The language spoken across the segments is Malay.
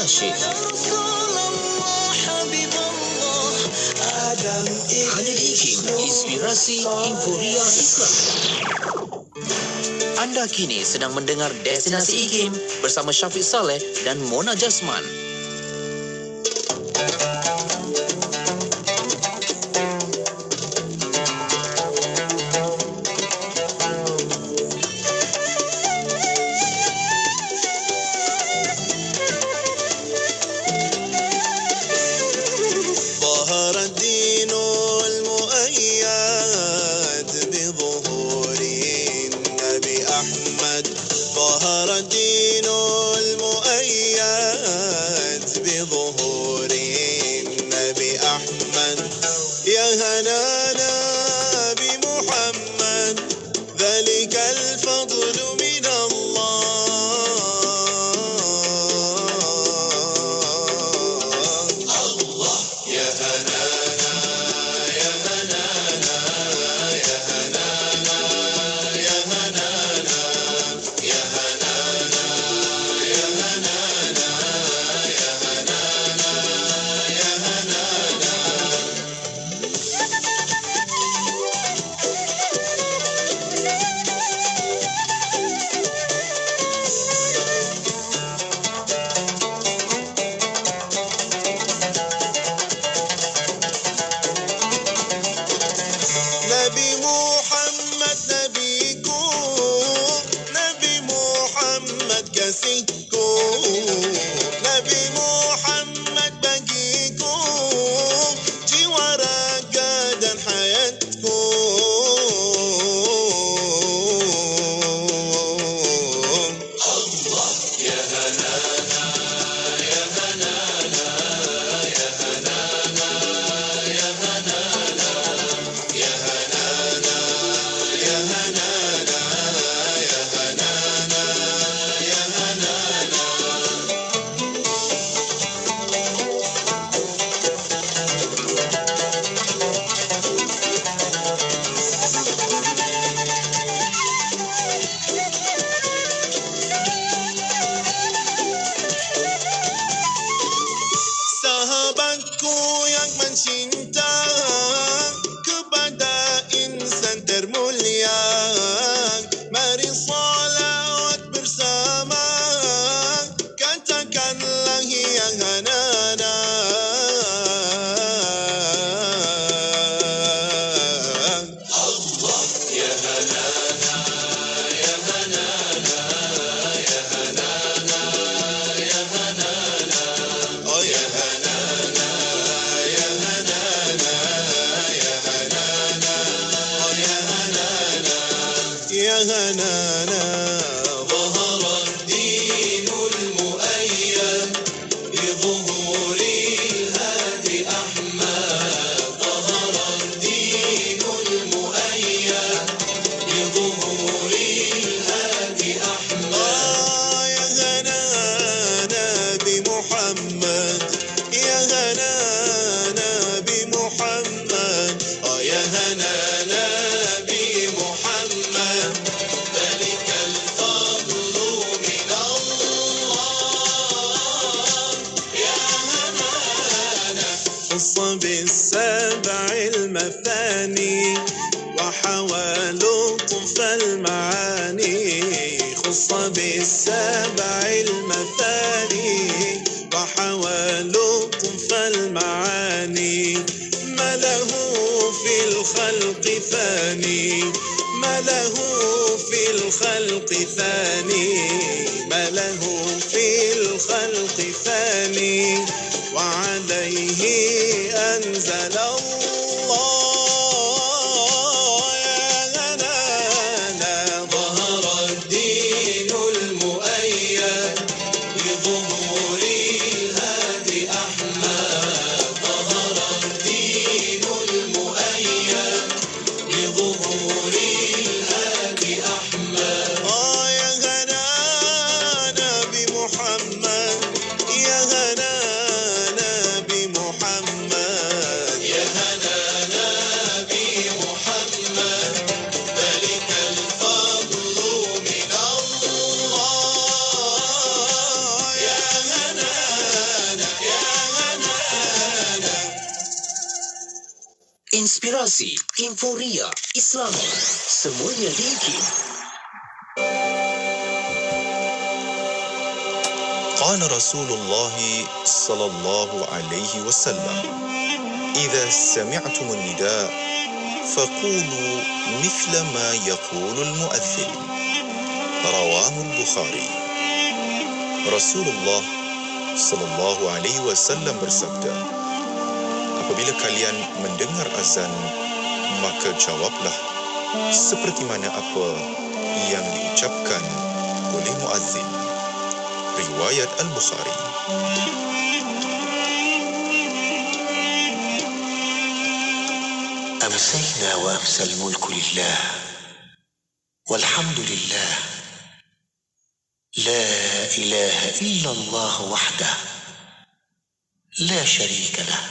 nasyid. Hanya di IKIM, Inspirasi Inforia Islam. Anda kini sedang mendengar Destinasi IKIM bersama Syafiq Saleh dan Mona Jasman. inspirasi, inforia, Islami, semuanya di IKIM. قال رسول الله صلى الله عليه وسلم إذا سمعتم النداء فقولوا مثل ما يقول المؤذن رواه البخاري. Rasulullah sallallahu alaihi wasallam bersabda, apabila kalian mendengar azan, maka jawablah seperti mana apa yang diucapkan oleh muazzin. Riwayat Al-Bukhari. أمسينا وأمسى الملك لله والحمد لله لا إله إلا الله وحده لا شريك له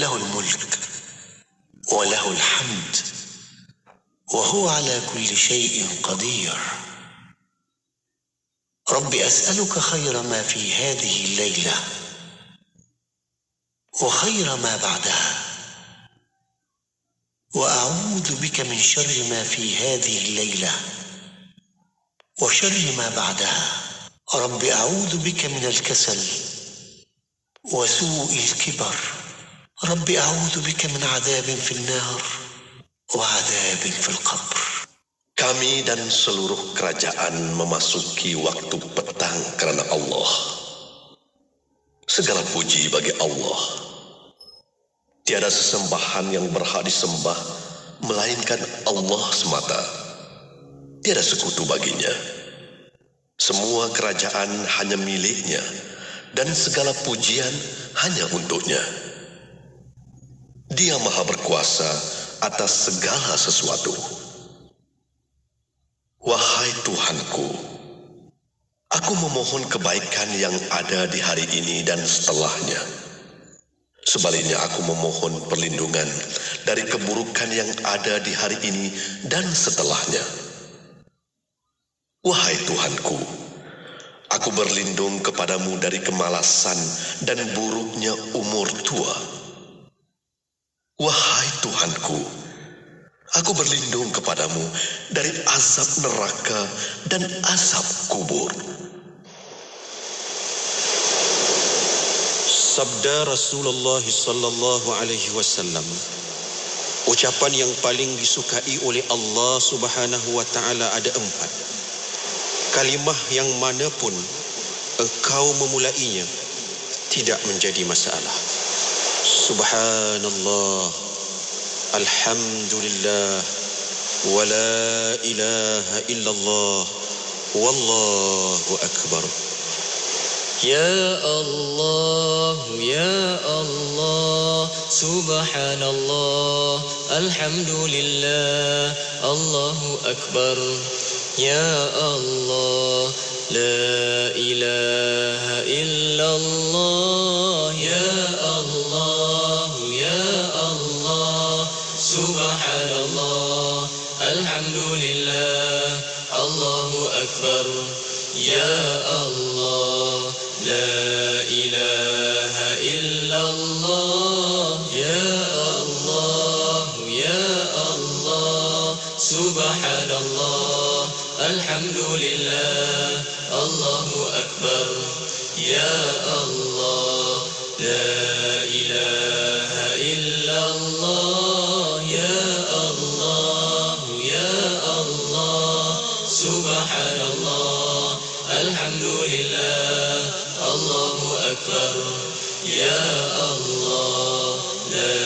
له الملك وله الحمد وهو على كل شيء قدير. رب أسألك خير ما في هذه الليلة وخير ما بعدها وأعوذ بك من شر ما في هذه الليلة وشر ما بعدها. رب أعوذ بك من الكسل وسوء الكبر. رب أعوذ بك من عذاب في النار وعذاب في القبر. Kami dan seluruh kerajaan memasuki waktu petang kerana Allah. Segala puji bagi Allah. Tiada sesembahan yang berhak disembah melainkan Allah semata. Tiada sekutu baginya. Semua kerajaan hanya miliknya dan segala pujian hanya untuknya. Dia maha berkuasa atas segala sesuatu. Wahai Tuhanku, aku memohon kebaikan yang ada di hari ini dan setelahnya. Sebaliknya aku memohon perlindungan dari keburukan yang ada di hari ini dan setelahnya. Wahai Tuhanku, aku berlindung kepadamu dari kemalasan dan buruknya umur tua. Wahai Tuhanku, aku berlindung kepadamu dari azab neraka dan azab kubur. Sabda Rasulullah sallallahu alaihi wasallam, ucapan yang paling disukai oleh Allah Subhanahu wa taala ada 4. Kalimah yang mana pun engkau memulainya tidak menjadi masalah. Subhanallah, alhamdulillah, wa la ilaha illallah, wallahu akbar. Ya Allah, Ya Allah, Subhanallah, Alhamdulillah, Allahu Akbar. Ya Allah, La ilaha illallah. Ya Allah, Ya Allah, Subhanallah, Alhamdulillah, Allahu Akbar. Ya Allah, La ilaha illallah. Ya Allah, Ya Allah, Subhanallah, Alhamdulillah, Allahu Akbar. Ya Allah, La ilaha illallah. Ya Allah, Ya Allah, Subhanallah, Alhamdulillah, Allahu Akbar. Ya Allah, La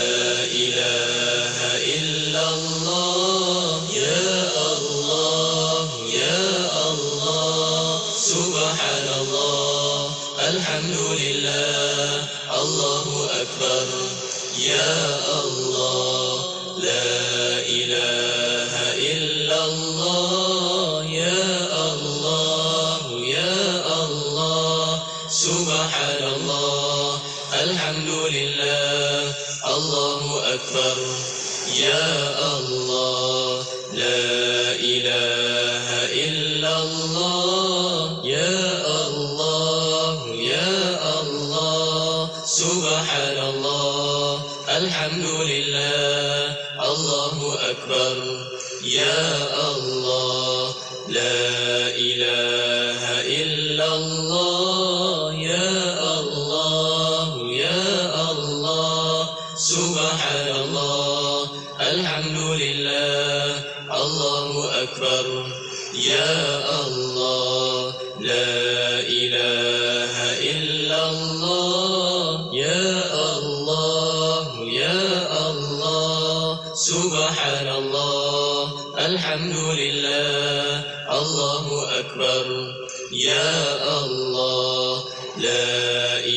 ilaha illallah. Ya Allah, Ya Allah, Subhanallah, Alhamdulillah, Allahu Akbar. Ya Allah, La ilaha illallah. Ya Allah, Ya Allah, Subhanallah, Alhamdulillah, Allahu Akbar. Ya Allah, La ilaha illallah. Ya Allah, Ya Allah, Subhanallah, Alhamdulillah. أكبر يا الله لا إله إلا الله يا الله يا الله سبحان الله الحمد لله الله أكبر يا الله لا إله إلا الله يا الله يا الله سبحان الله الحمد لله الله أكبر يا الله لا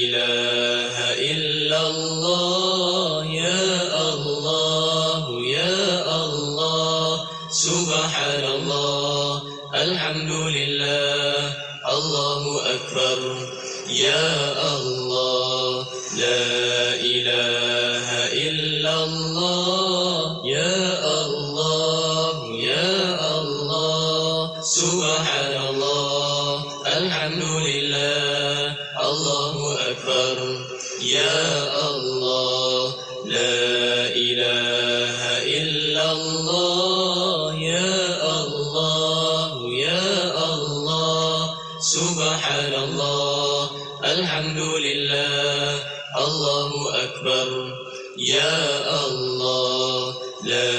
إله إلا الله يا الله يا الله سبحان الله الحمد لله الله أكبر يا الله لا إله إلا الله يا الله يا الله سبحان الله الحمد لله الله أكبر يا الله لا إله إلا الله يا الله يا الله سبحان الله الحمد لله الله أكبر يا الله لا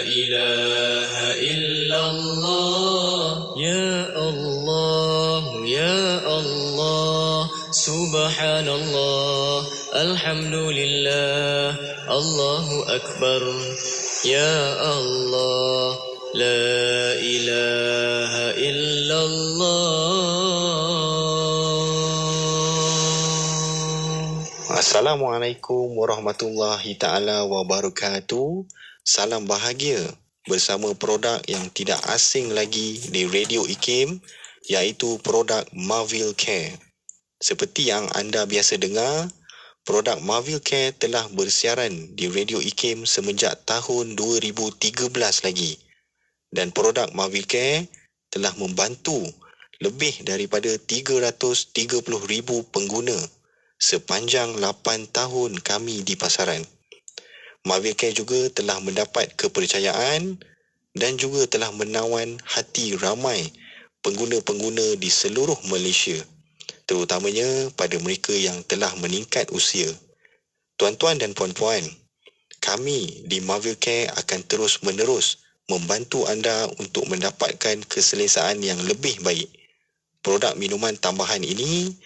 إله إلا الله يا الله يا الله سبحان الله الحمد لله الله أكبر يا الله لا إله إلا الله. Assalamualaikum warahmatullahi ta'ala wabarakatuh. Salam bahagia bersama produk yang tidak asing lagi di Radio IKIM, iaitu produk Marvel Care. Seperti yang anda biasa dengar, produk Marvel Care telah bersiaran di Radio IKIM semenjak tahun 2013 lagi. Dan produk Marvel Care telah membantu lebih daripada 330,000 pengguna sepanjang 8 tahun kami di pasaran. Marvel Care juga telah mendapat kepercayaan dan juga telah menawan hati ramai pengguna-pengguna di seluruh Malaysia, terutamanya pada mereka yang telah meningkat usia. Tuan-tuan dan puan-puan, kami di Marvel Care akan terus-menerus membantu anda untuk mendapatkan keselesaan yang lebih baik. Produk minuman tambahan ini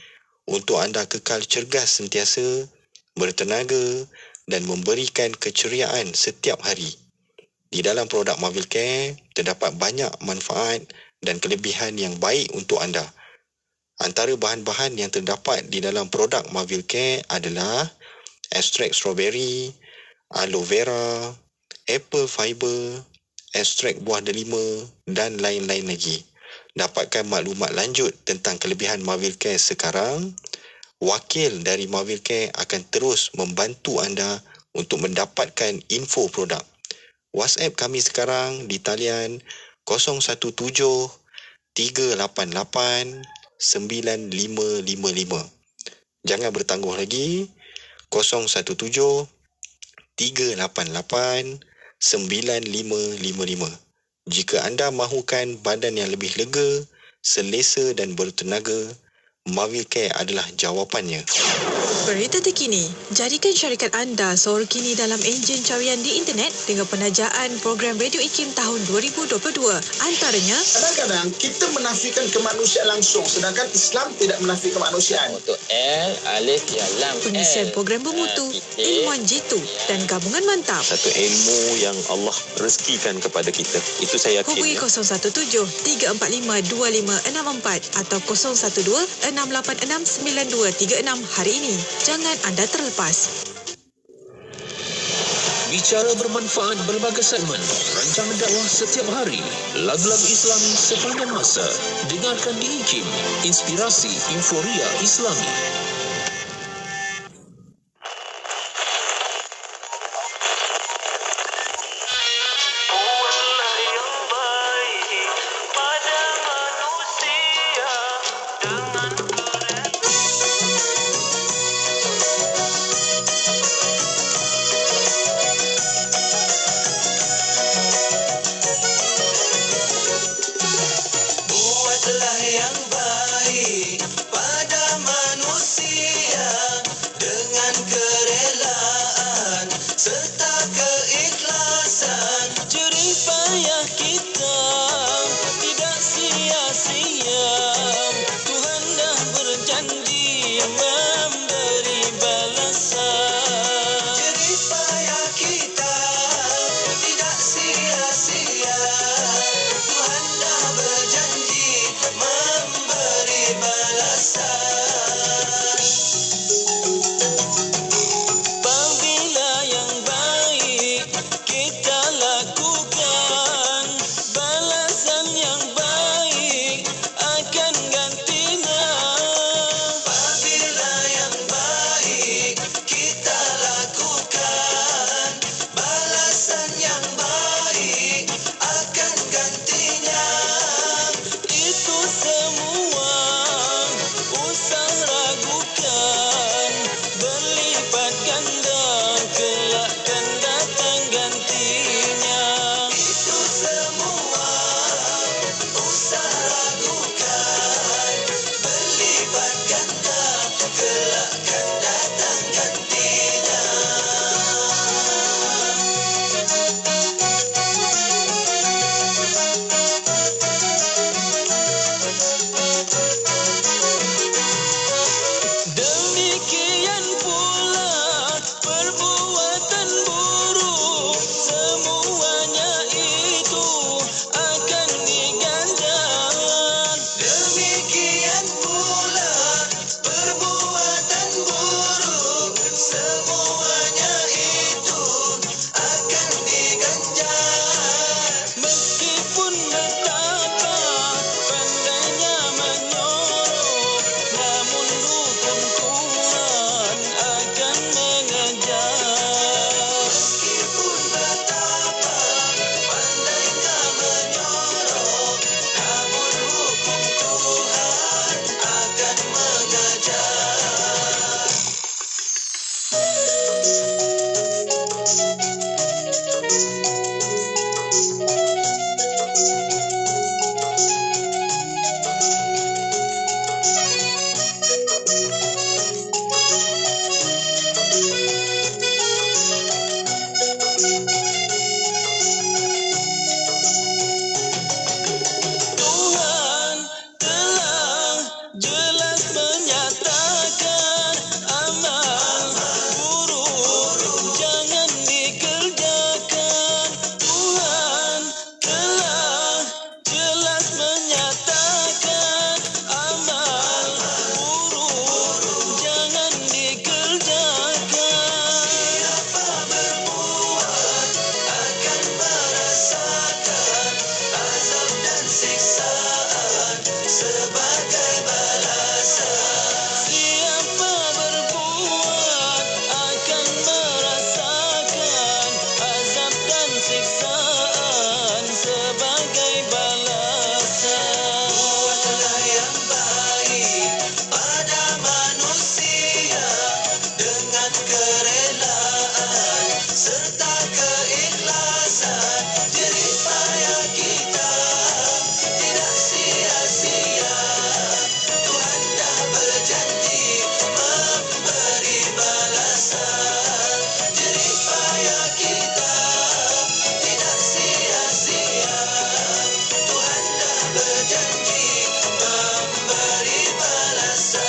untuk anda kekal cergas sentiasa, bertenaga dan memberikan keceriaan setiap hari. Di dalam produk Marvel Care terdapat banyak manfaat dan kelebihan yang baik untuk anda. Antara bahan-bahan yang terdapat di dalam produk Marvel Care adalah ekstrak strawberry, aloe vera, apple fiber, ekstrak buah delima dan lain-lain lagi. Dapatkan maklumat lanjut tentang kelebihan Marvel Care sekarang. Wakil dari Marvel Care akan terus membantu anda untuk mendapatkan info produk. WhatsApp kami sekarang di talian 017-388-9555. Jangan bertangguh lagi, 017-388-9555. Jika anda mahukan badan yang lebih lega, selesa dan bertenaga, Marvel Care adalah jawapannya. Berita terkini, jadikan syarikat anda seorang kini dalam enjin carian di internet dengan penajaan program Radio IKIM tahun 2022. Antaranya, kadang-kadang kita menafikan kemanusiaan langsung, sedangkan Islam tidak menafikan kemanusiaan. Untuk L, alif, ya, lam. pengisian program bermutu, ilmuwan jitu dan gabungan mantap. Satu ilmu yang Allah rezekikan kepada kita. Itu saya yakin. Hubungi 017-345-2564 atau 012-686-9236 hari ini. Jangan anda terlepas. Bicara bermanfaat berbagai segmen, rancangan dakwah setiap hari, lagu-lagu Islami sepanjang masa. Dengarkan di IKIM, Inspirasi Euforia Islami. kita tidak sia-sia. Tuhan dah berjanji memberi balasan. Jerih payah kita tidak sia-sia. Tuhan dah berjanji memberi balasan. Apabila yang baik kita lakukan, balasan yang baik akan gantinya. Apabila yang baik kita lakukan, balasan yang baik akan gantinya. Itu semua usah ragukan, berlipat ganda kelak kan datang gantinya. Itu semua usah ragukan, berlipat ganda kelak kan datang gantinya. Demikian pula perbuatan buruk, semuanya itu akan diganjar. Demikian pula perbuatan buruk, semuanya itu akan diganjar. Meskipun betapa pandainya menyorok, namun hukum Tuhan akan mengejar. Meskipun betapa pandainya menyorok, namun hukum Tuhan akan mengejar. Tuhan telah jelas menyatakan amal buruk jangan dikerjakan. Tuhan telah jelas menyatakan amal buruk jangan dikerjakan. Siapa berbuat akan merasakan azab dan siksaan sebagai balasan. Siapa berbuat akan merasakan azab dan siksaan sebagai balasan. Buatlah yang baik pada manusia dengan kerelaan serta keikhlasan. Jerih payah kita tidak sia-sia. Tuhan dah berjanji memberi balasan. Jerih payah kita tidak sia-sia. Tuhan dah berjanji memberi balasan.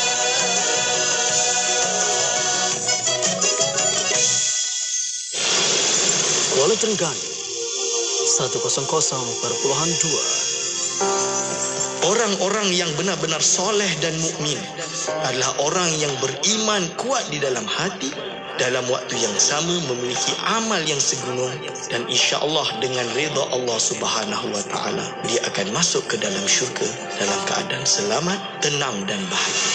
Kuala Terengganu 100.2. Orang-orang yang benar-benar soleh dan mukmin adalah orang yang beriman kuat di dalam hati, dalam waktu yang sama memiliki amal yang segunung, dan insya-Allah dengan redha Allah Subhanahu wa taala dia akan masuk ke dalam syurga dalam keadaan selamat, tenang dan bahagia.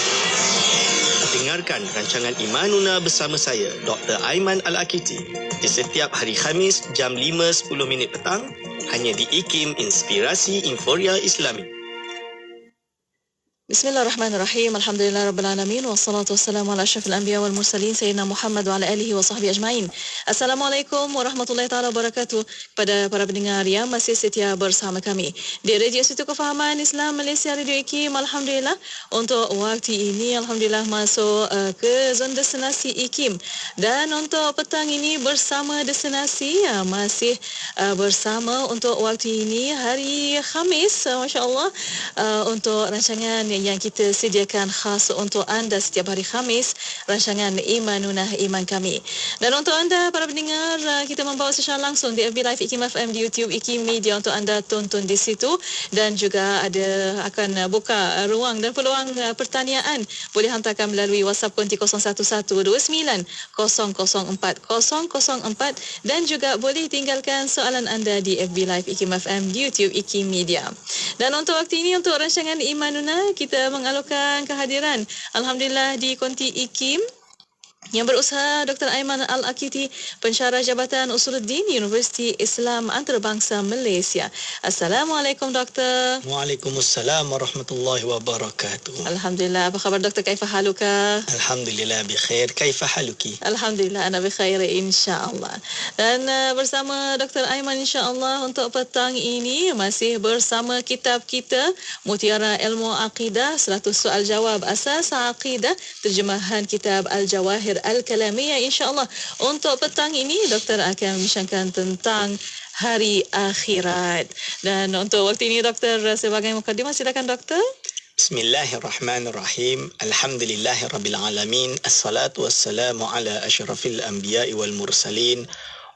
Dengarkan rancangan Imanuna bersama saya Dr. Aiman Al-Akiti di setiap hari Khamis jam 5.10 petang hanya di IKIM Inspirasi Inforia Islami. Bismillahirrahmanirrahim. Alhamdulillahirabbil wassalatu wassalamu ala asyrafil anbiya wal mursalin sayyidina Muhammad wa ala alihi wa sahbihi ajmain. Assalamualaikum warahmatullahi taala wabarakatuh. Kepada para pendengar yang masih setia bersama kami di Radio Institut Kefahaman Islam Malaysia Radio IKIM, alhamdulillah untuk waktu ini alhamdulillah masuk ke zon destinasi IKIM, dan untuk petang ini bersama destinasi masih bersama untuk waktu ini hari Khamis, masya-Allah, untuk rancangan yang kita sediakan khas untuk anda setiap hari Khamis, rancangan Imanuna Iman Kami. Dan untuk anda para pendengar, kita membawa secara langsung di FB Live IKIM FM, di YouTube IKIM Media untuk anda tonton di situ, dan juga ada akan buka ruang dan peluang pertanyaan. Boleh hantarkan melalui WhatsApp konti 01129004 dan juga boleh tinggalkan soalan anda di FB Live IKIM FM, di YouTube IKIM Media. Dan untuk waktu ini, untuk rancangan Imanuna, kita mengalurkan kehadiran alhamdulillah di konti IKIM yang berusaha Dr. Aiman Al-Akiti, pensyarah Jabatan Usuluddin Universiti Islam Antarabangsa Malaysia. Assalamualaikum Doktor. Waalaikumsalam warahmatullahi wabarakatuh. Alhamdulillah. Apa khabar Doktor? Kaifa haluka? Alhamdulillah bikhair. Kaifa haluki? Alhamdulillah ana bikhair insya-Allah. Dan bersama Dr. Aiman insya-Allah untuk petang ini masih bersama kitab kita Mutiara Ilmu Aqidah 100 soal jawab asas aqidah, terjemahan kitab Al-Jawahir Al-Kalamiyah. InsyaAllah untuk petang ini Doktor akan membincangkan tentang hari akhirat. Dan untuk waktu ini Doktor, sebagai mukadimah, silakan Doktor. Bismillahirrahmanirrahim. Alhamdulillahirabbil alamin. Assalatu wassalamu ala asyrafil anbiya'i wal mursalin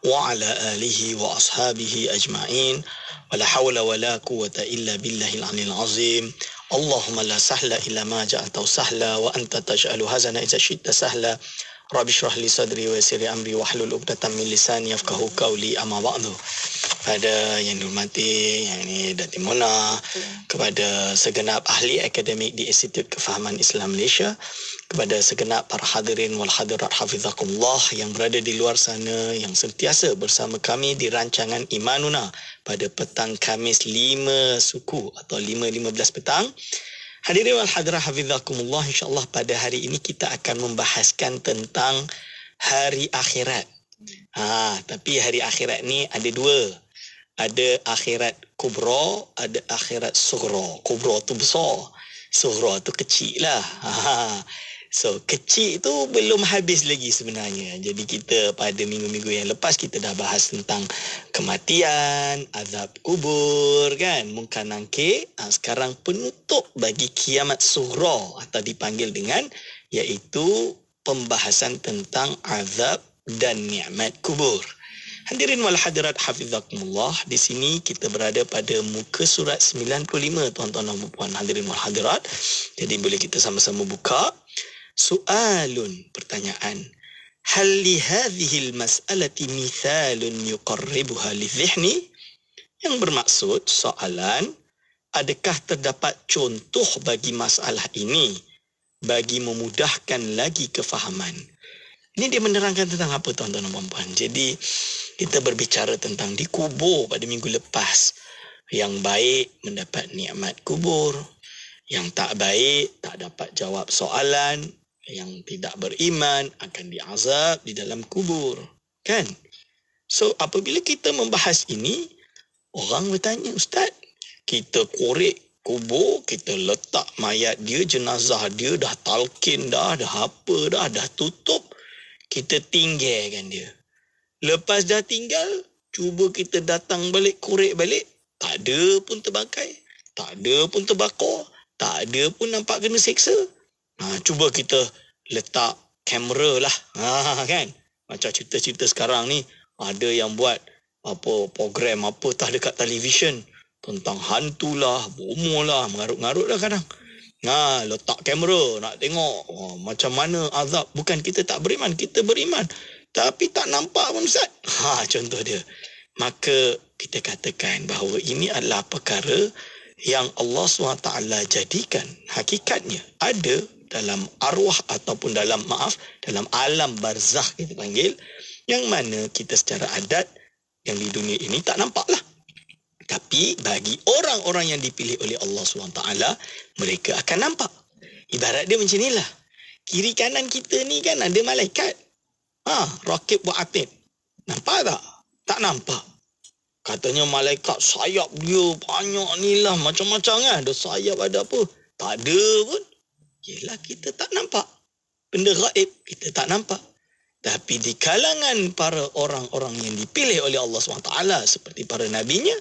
wa ala alihi wa ashabihi ajma'in. Wala hawla wala quwwata illa billahil aliyil azim. Allahumma la sahla illa ma ja'altahu sahla wa anta taj'alu hazana idza syi'ta sahla. Rabbi shrah li sadri wa yassir li amri wahlul 'uqdatam min lisani yafqahu qawli, amma ba'du. Pada yang dihormati yang ini Datin Mona, kepada segenap ahli akademik di Institut Kefahaman Islam Malaysia, kepada segenap para hadirin wal hadirat hafizakumullah yang berada di luar sana, yang sentiasa bersama kami di rancangan Imanuna pada petang Khamis 5 suku atau 5.15 petang. Hadirin wal hadirat hafizakumullah, insya-Allah pada hari ini kita akan membahaskan tentang hari akhirat. Tapi hari akhirat ni ada dua. Ada akhirat kubra, ada akhirat sughra. Kubra tu besar, sughra tu kecil lah. So kecil tu belum habis lagi sebenarnya. Jadi kita pada minggu-minggu yang lepas kita dah bahas tentang kematian, azab kubur kan, munkar nakir. Sekarang penutup bagi kiamat sughra atau dipanggil dengan, iaitu pembahasan tentang azab dan nikmat kubur. Hadirin wal hadirat hafizakumullah, di sini kita berada pada muka surat 95 tuan-tuan dan puan hadirin wal hadirat. Jadi boleh kita sama-sama buka. Soalun, pertanyaan. Hal li hadhihi al-mas'alati mithalun yuqarribuha li dhihni? Yang bermaksud soalan, adakah terdapat contoh bagi masalah ini bagi memudahkan lagi kefahaman? Ini dia menerangkan tentang apa tuan-tuan dan puan-puan. Jadi kita berbicara tentang di kubur pada minggu lepas. Yang baik mendapat nikmat kubur, yang tak baik tak dapat jawab soalan, yang tidak beriman akan diazab di dalam kubur, kan? So apabila kita membahas ini, orang bertanya, Ustaz, kita korek kubur, kita letak mayat dia, jenazah dia, dah talqin dah apa dah tutup, kita tinggalkan dia. Lepas dah tinggal, cuba kita datang balik, korek balik, tak ada pun terbangkai, tak ada pun terbakar, tak ada pun nampak kena seksa. Cuba kita letak kamera lah. Kan? Macam cerita-cerita sekarang ni, ada yang buat apa program apa tah dekat televisyen tentang hantu lah, bomoh lah, mengarut-ngarut lah kadang. Letak kamera nak tengok macam mana azab. Bukan kita tak beriman, kita beriman, tapi tak nampak pun Ustaz. Contoh dia. Maka kita katakan bahawa ini adalah perkara yang Allah SWT jadikan hakikatnya ada dalam arwah ataupun dalam alam barzakh kita panggil, yang mana kita secara adat yang di dunia ini tak nampak lah. Tapi bagi orang-orang yang dipilih oleh Allah SWT, mereka akan nampak. Ibarat dia macam inilah. Kiri kanan kita ni kan ada malaikat. Rakib wa atid. Nampak tak? Tak nampak. Katanya malaikat sayap dia banyak ni lah. Macam-macam kan. Ada sayap, ada apa. Tak ada pun. Yelah, kita tak nampak. Benda gaib kita tak nampak. Tapi di kalangan para orang-orang yang dipilih oleh Allah SWT seperti para nabinya,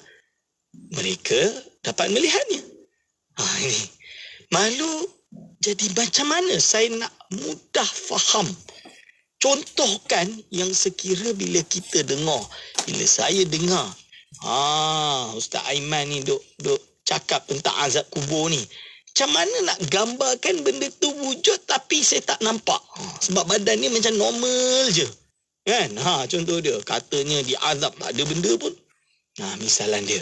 mereka dapat melihatnya. Ini malu. Jadi macam mana saya nak mudah faham? Contohkan yang sekira bila kita dengar. Bila saya dengar, Ustaz Aiman ni duk cakap tentang azab kubur ni. Macam mana nak gambarkan benda tu wujud tapi saya tak nampak? Sebab badan ni macam normal je. Kan? Contoh dia. Katanya diazab tak ada benda pun. Misalan dia.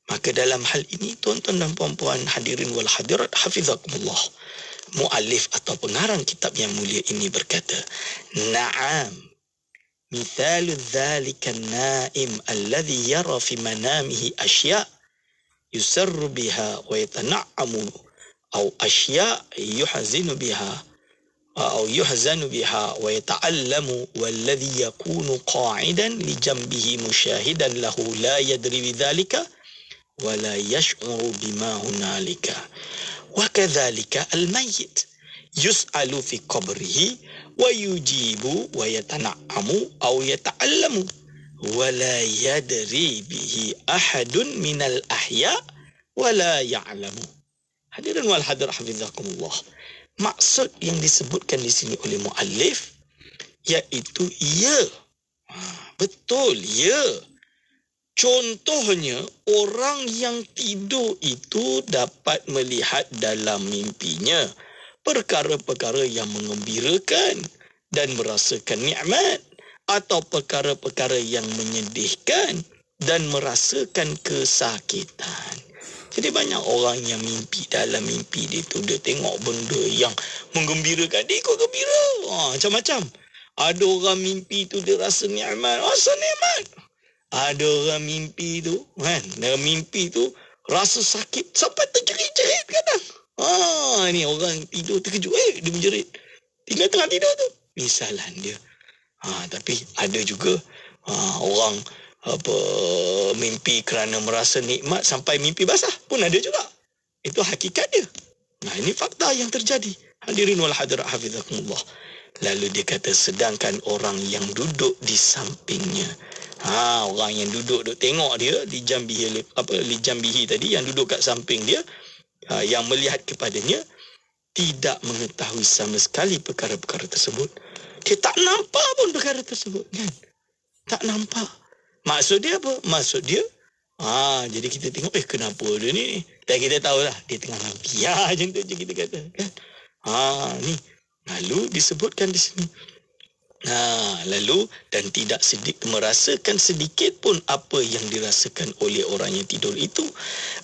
Maka dalam hal ini, tuan-tuan dan puan-puan hadirin wal hadirat, hafizakumullah. Muallif atau pengarang kitab yang mulia ini berkata, Na'am, mithalu dhalika naim alladhi yara fi manamihi asya' yusarru biha wa yatana'amu أو أشياء يحزن بها ويتألم والذي يكون قاعدا لجنبه مشاهدا له لا يدري بذلك ولا يشعر بما هنالك وكذلك الميت يسأل في قبره ويجيب ويتنعم أو يتألم ولا يدري به أحد من الأحياء ولا يعلم. Hadirin wal hadirat hafizakumullah. Maksud yang disebutkan di sini oleh muallif iaitu betul contohnya orang yang tidur itu dapat melihat dalam mimpinya perkara-perkara yang mengembirakan dan merasakan nikmat, atau perkara-perkara yang menyedihkan dan merasakan kesakitan. Jadi banyak orang yang mimpi, dalam mimpi dia tu dia tengok benda yang menggembirakan, dia ikut gembira. Macam-macam. Ada orang mimpi tu dia rasa nikmat, rasa nikmat. Ada orang mimpi tu kan, dalam mimpi tu rasa sakit sampai terjerit-jerit kadang. Ni orang tidur terkejut, dia menjerit. Tinggal tengah tidur tu. Misalan dia. Tapi ada juga orang mimpi kerana merasa nikmat sampai mimpi basah pun ada juga. Itu hakikat dia. Ini fakta yang terjadi. Hadirin wal hadirat hafizakumullah. Lalu dia kata, sedangkan orang yang duduk di sampingnya, orang yang duduk tengok dia di jambihi tadi, yang duduk kat samping dia, yang melihat kepadanya, tidak mengetahui sama sekali perkara-perkara tersebut. Dia tak nampak pun perkara tersebut kan? Tak nampak. Maksud dia apa? Maksud dia, jadi kita tengok, kenapa dia ni? Dan kita tahulah, dia tengah mimpi. Macam tu je kita kata. Kan? Ni. Lalu disebutkan di sini. Lalu, dan tidak merasakan sedikit pun apa yang dirasakan oleh orang yang tidur itu.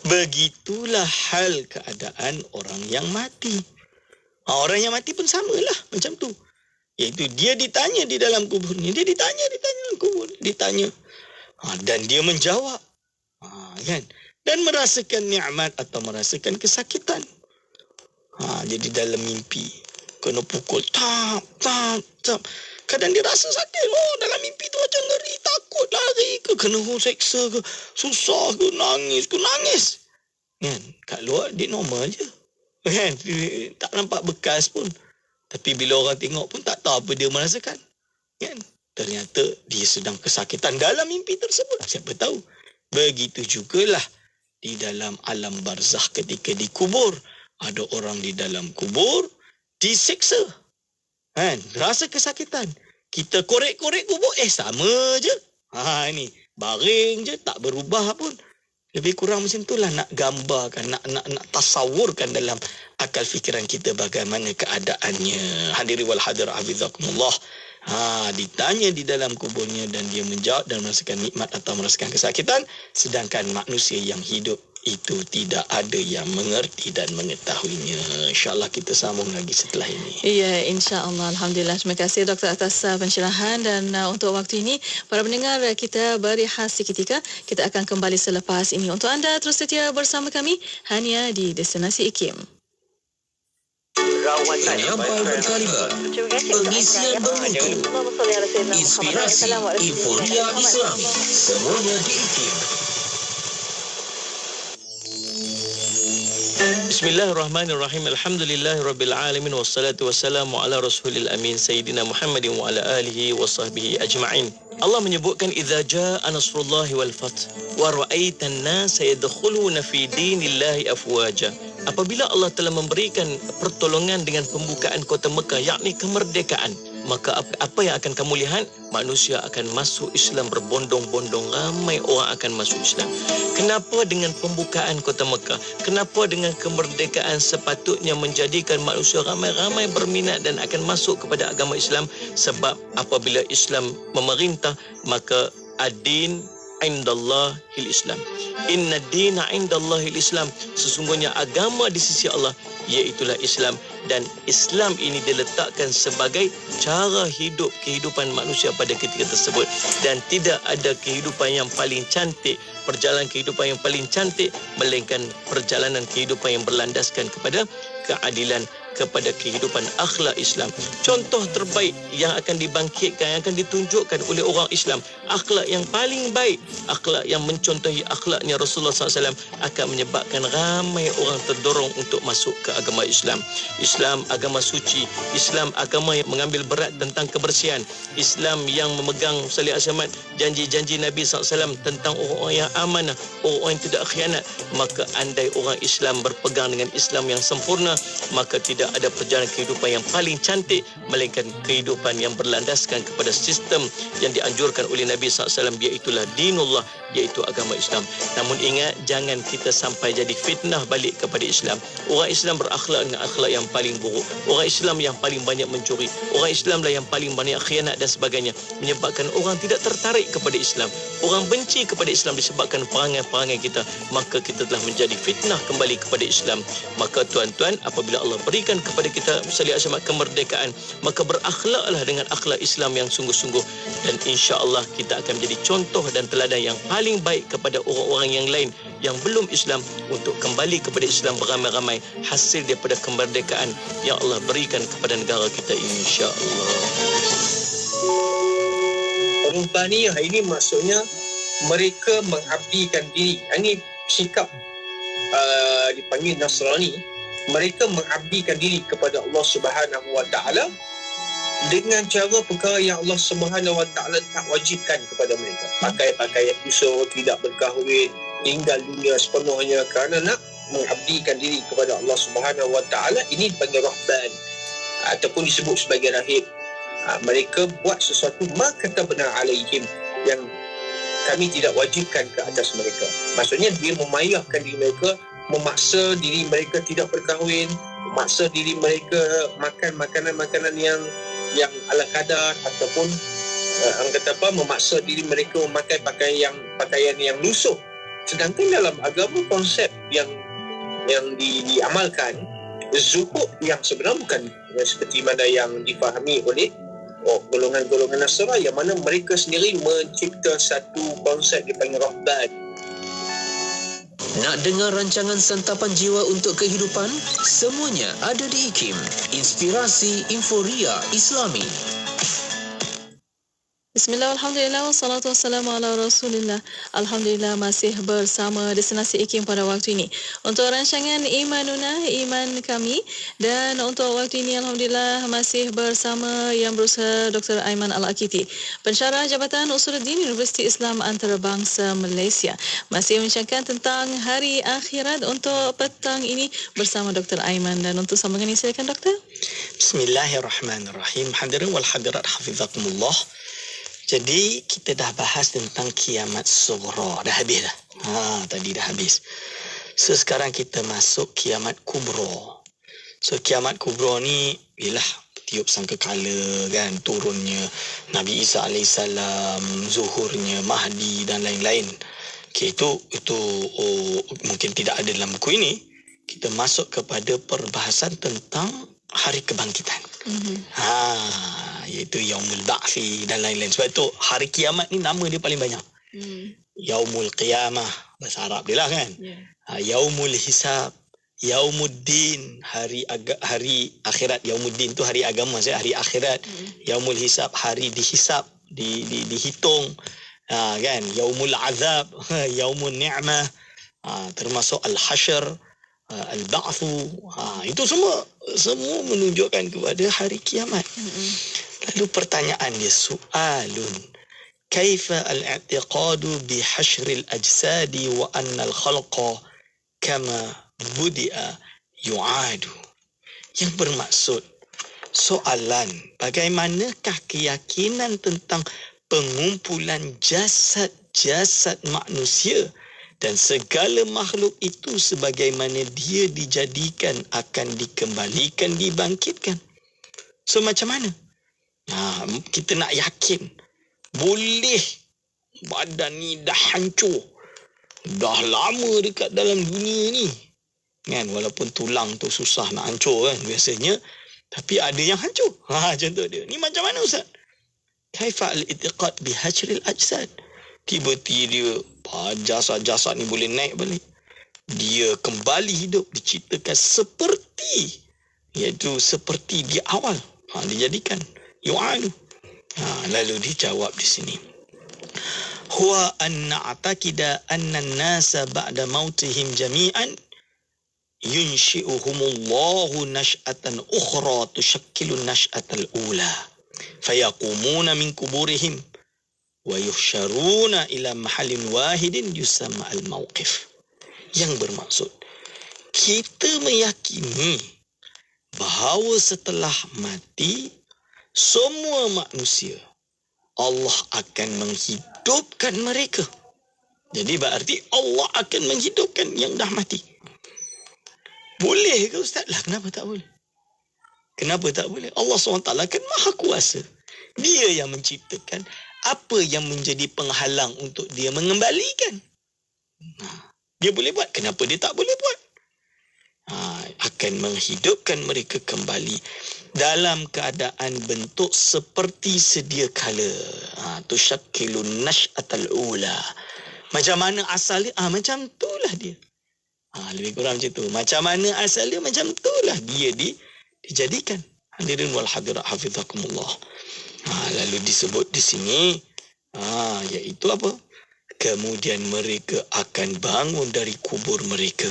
Begitulah hal keadaan orang yang mati. Orang yang mati pun samalah macam tu. Iaitu dia ditanya di dalam kuburnya. Dia ditanya dalam kubur. Ditanya. Dan dia menjawab. Kan? Dan merasakan nikmat atau merasakan kesakitan. Jadi dalam mimpi kena pukul tap. Kadang dia rasa sakit. Dalam mimpi tu macam ngeri, takut, lari ke, kena seksa ke, susah ke, nangis. Kan? Kat luar dia normal je. Kan? Tak nampak bekas pun. Tapi bila orang tengok pun tak tahu apa dia merasakan. Kan? Ternyata dia sedang kesakitan dalam mimpi tersebut. Siapa tahu. Begitu jugalah di dalam alam barzakh ketika dikubur. Ada orang di dalam kubur disiksa. Kan? Rasa kesakitan. Kita korek-korek kubur, sama je. Ini baring je, tak berubah pun. Lebih kurang macam itulah nak gambarkan, nak tasawurkan dalam akal fikiran kita bagaimana keadaannya. Hadirin wal hadirat hafizakumullah. Ditanya di dalam kuburnya dan dia menjawab dan merasakan nikmat atau merasakan kesakitan, sedangkan manusia yang hidup itu tidak ada yang mengerti dan mengetahuinya. InsyaAllah kita sambung lagi setelah ini. Ya, insya-Allah. Alhamdulillah. Terima kasih Doktor atas pencerahan dan untuk waktu ini para pendengar kita berehat seketika. Kita akan kembali selepas ini. Untuk anda terus setia bersama kami hanya di Destinasi IKIM. Penyampai berkaliber, pengisian bermutu, inspirasi, inforia Islami, semuanya di IKIM. Bismillahirrahmanirrahim. Alhamdulillahirabbil alamin wassalatu wassalamu ala rasulil amin sayyidina Muhammadin wa ala alihi wa sahbihi ajma'in. Allah menyebutkan idza jaa nasrullahi wal fath wa ra'aitan nasa yadkhuluna fi dinillahi afwaja. Apabila Allah telah memberikan pertolongan dengan pembukaan kota Mekah, yakni kemerdekaan, maka apa yang akan kamu lihat? Manusia akan masuk Islam berbondong-bondong, ramai orang akan masuk Islam. Kenapa dengan pembukaan kota Mekah? Kenapa dengan kemerdekaan sepatutnya menjadikan manusia ramai-ramai berminat dan akan masuk kepada agama Islam? Sebab apabila Islam memerintah, maka ad-din indallahil Islam. Inna dina indallahil Islam. Sesungguhnya agama di sisi Allah iaitulah Islam, dan Islam ini diletakkan sebagai cara hidup kehidupan manusia pada ketika tersebut, dan tidak ada kehidupan yang paling cantik, perjalanan kehidupan yang paling cantik melainkan perjalanan kehidupan yang berlandaskan kepada keadilan, kepada kehidupan akhlak Islam. Contoh terbaik yang akan dibangkitkan, yang akan ditunjukkan oleh orang Islam, akhlak yang paling baik, akhlak yang mencontohi akhlaknya Rasulullah SAW, akan menyebabkan ramai orang terdorong untuk masuk ke agama Islam. Islam agama suci, Islam agama yang mengambil berat tentang kebersihan, Islam yang memegang salih asyamat, janji-janji Nabi SAW tentang orang-orang yang amanah, orang-orang yang tidak khianat. Maka andai orang Islam berpegang dengan Islam yang sempurna, maka tidak ada perjalanan kehidupan yang paling cantik melainkan kehidupan yang berlandaskan kepada sistem yang dianjurkan oleh Nabi SAW, iaitulah dinullah, iaitu agama Islam. Namun ingat, jangan kita sampai jadi fitnah balik kepada Islam. Orang Islam berakhlak dengan akhlak yang paling buruk, orang Islam yang paling banyak mencuri, orang Islam lah yang paling banyak khianat dan sebagainya, menyebabkan orang tidak tertarik kepada Islam, orang benci kepada Islam disebabkan perangai-perangai kita. Maka kita telah menjadi fitnah kembali kepada Islam. Maka tuan-tuan, apabila Allah berikan kepada kita salih asyamat kemerdekaan, maka berakhlaklah dengan akhlak Islam yang sungguh-sungguh, dan insya-Allah kita akan menjadi contoh dan teladan yang paling baik kepada orang-orang yang lain yang belum Islam untuk kembali kepada Islam beramai-ramai, hasil daripada kemerdekaan yang Allah berikan kepada negara kita ini, insya-Allah. Ruhbaniyah ini maksudnya mereka mengabdikan diri. Ini sikap dipanggil Nasrani. Mereka mengabdikan diri kepada Allah Subhanahu Wa Taala dengan cara perkara yang Allah Subhanahu Wa Taala tak wajibkan kepada mereka. Pakai pakaian busuk, tidak berkahwin, tinggal dunia sepenuhnya kerana nak mengabdikan diri kepada Allah Subhanahu Wa Taala. Ini dipanggil rahban ataupun disebut sebagai rahib. Mereka buat sesuatu maka benar alaihim, yang kami tidak wajibkan ke atas mereka. Maksudnya dia memayahkan diri mereka, memaksa diri mereka tidak berkahwin, memaksa diri mereka makan makanan-makanan yang ala kadar, ataupun orang kata apa, memaksa diri mereka memakai pakaian yang lusuh. Sedangkan dalam agama konsep yang diamalkan, zuhud yang sebenar bukan seperti mana yang difahami oleh golongan-golongan Nasara, yang mana mereka sendiri mencipta satu konsep dipanggil rahban. Nak dengar rancangan santapan jiwa untuk kehidupan? Semuanya ada di IKIM, Inspirasi Inforia Islami. Bismillah, alhamdulillah, wassalatu wassalamu ala rasulillah. Alhamdulillah masih bersama Destinasi IKIM pada waktu ini untuk rancangan Imanuna, Iman Kami. Dan untuk waktu ini alhamdulillah masih bersama Yang Berusaha Dr. Aiman Al-Akiti, Pensyarah Jabatan Usuluddin Universiti Islam Antarabangsa Malaysia. Masih membincangkan tentang hari akhirat untuk petang ini bersama Dr. Aiman. Dan untuk sambungan ini silakan Doktor. Bismillahirrahmanirrahim. Hadirin wal hadirat hafizakumullah. Jadi kita dah bahas tentang kiamat sughra. Dah habis dah. Tadi dah habis. So sekarang kita masuk kiamat kubra. So kiamat kubra ni ialah tiup sangkakala kan, turunnya Nabi Isa AS, zuhurnya Mahdi dan lain-lain. Okey, itu mungkin tidak ada dalam buku ini. Kita masuk kepada perbahasan tentang hari kebangkitan. Iaitu Yaumul Ba'thi dan lain-lain. Sebab itu hari kiamat ni nama dia paling banyak. Yaumul Qiyamah, bahasa Arab dia lah kan. Yaumul Hisab, Yaumuddin, hari akhirat. Yaumuddin tu hari agama, hari akhirat. Yaumul Hisab, hari dihisab, dihitung. Kan, Yaumul Azab, Yaumul Ni'mah, termasuk Al-Hashr, Al-Ba'thu. Itu semua menunjukkan kepada hari kiamat. Lalu pertanyaan dia, soalun, kaifa al-i'tiqadu bi hashril ajsadi wa anna al-khalqa kama budi'a yu'adu. Yang bermaksud, soalan, bagaimanakah keyakinan tentang pengumpulan jasad-jasad manusia dan segala makhluk itu sebagaimana dia dijadikan akan dikembalikan, dibangkitkan. So macam mana? Kita nak yakin boleh badan ni dah hancur, dah lama dekat dalam dunia ni kan, walaupun tulang tu susah nak hancur kan biasanya, tapi ada yang hancur. Contoh dia ni macam mana Ustaz? Kaifa al-i'tiqad bi hashril ajsad. Tiba-tiba jasad-jasad ni boleh naik balik, dia kembali hidup, diciptakan seperti, iaitu seperti di awal, dijadikan yu'adu. Lalu dijawab di sini, huwa an na'taqida anna an-nasa ba'da mautihim jami'an yunshi'uhumullahu nash'atan ukhra tushakkilu nash'atal ula fayaqumuna min kuburihim wa yuhsyaruna ila mahallin wahidin yusamma al-mawqif. Yang bermaksud, kita meyakini bahawa setelah mati semua manusia Allah akan menghidupkan mereka. Jadi berarti Allah akan menghidupkan yang dah mati. Boleh ke Ustaz? Lah kenapa tak boleh? Kenapa tak boleh? Allah SWT kan maha kuasa. Dia yang menciptakan. Apa yang menjadi penghalang untuk dia mengembalikan? Dia boleh buat. Kenapa dia tak boleh buat? Akan menghidupkan mereka kembali dalam keadaan bentuk seperti sedia kala. Tushakkilun nash'atal ula. Macam mana asalnya? Macam itulah dia. Lebih kurang macam tu. Macam mana asalnya? Macam itulah dia dijadikan. Hadirin wal hadirat hafizakumullah. Lalu disebut di sini, iaitu apa? Kemudian mereka akan bangun dari kubur mereka.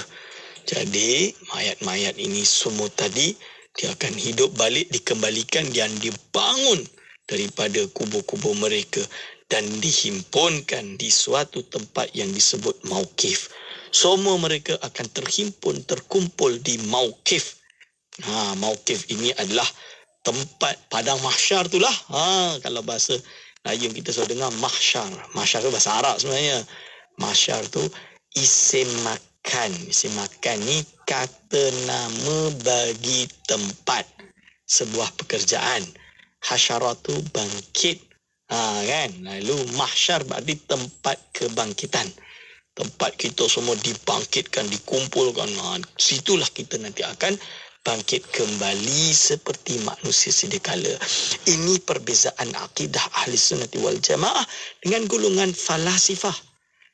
Jadi mayat-mayat ini semua tadi dia akan hidup balik, dikembalikan dan dibangun daripada kubur-kubur mereka dan dihimpunkan di suatu tempat yang disebut mauqif. Semua mereka akan terkumpul di mauqif. Mauqif ini adalah tempat padang mahsyar itulah. Kalau bahasa Melayu kita selalu dengar mahsyar. Mahsyar tu bahasa Arab sebenarnya. Mahsyar tu isim makan. Isim makan ni kata nama bagi tempat sebuah pekerjaan. Hasyarah tu bangkit. Kan? Lalu mahsyar berarti tempat kebangkitan. Tempat kita semua dibangkitkan, dikumpulkan. Situlah kita nanti akan bangkit kembali seperti manusia sedia kala. Ini perbezaan akidah ahli sunnati wal jamaah dengan golongan falasifah.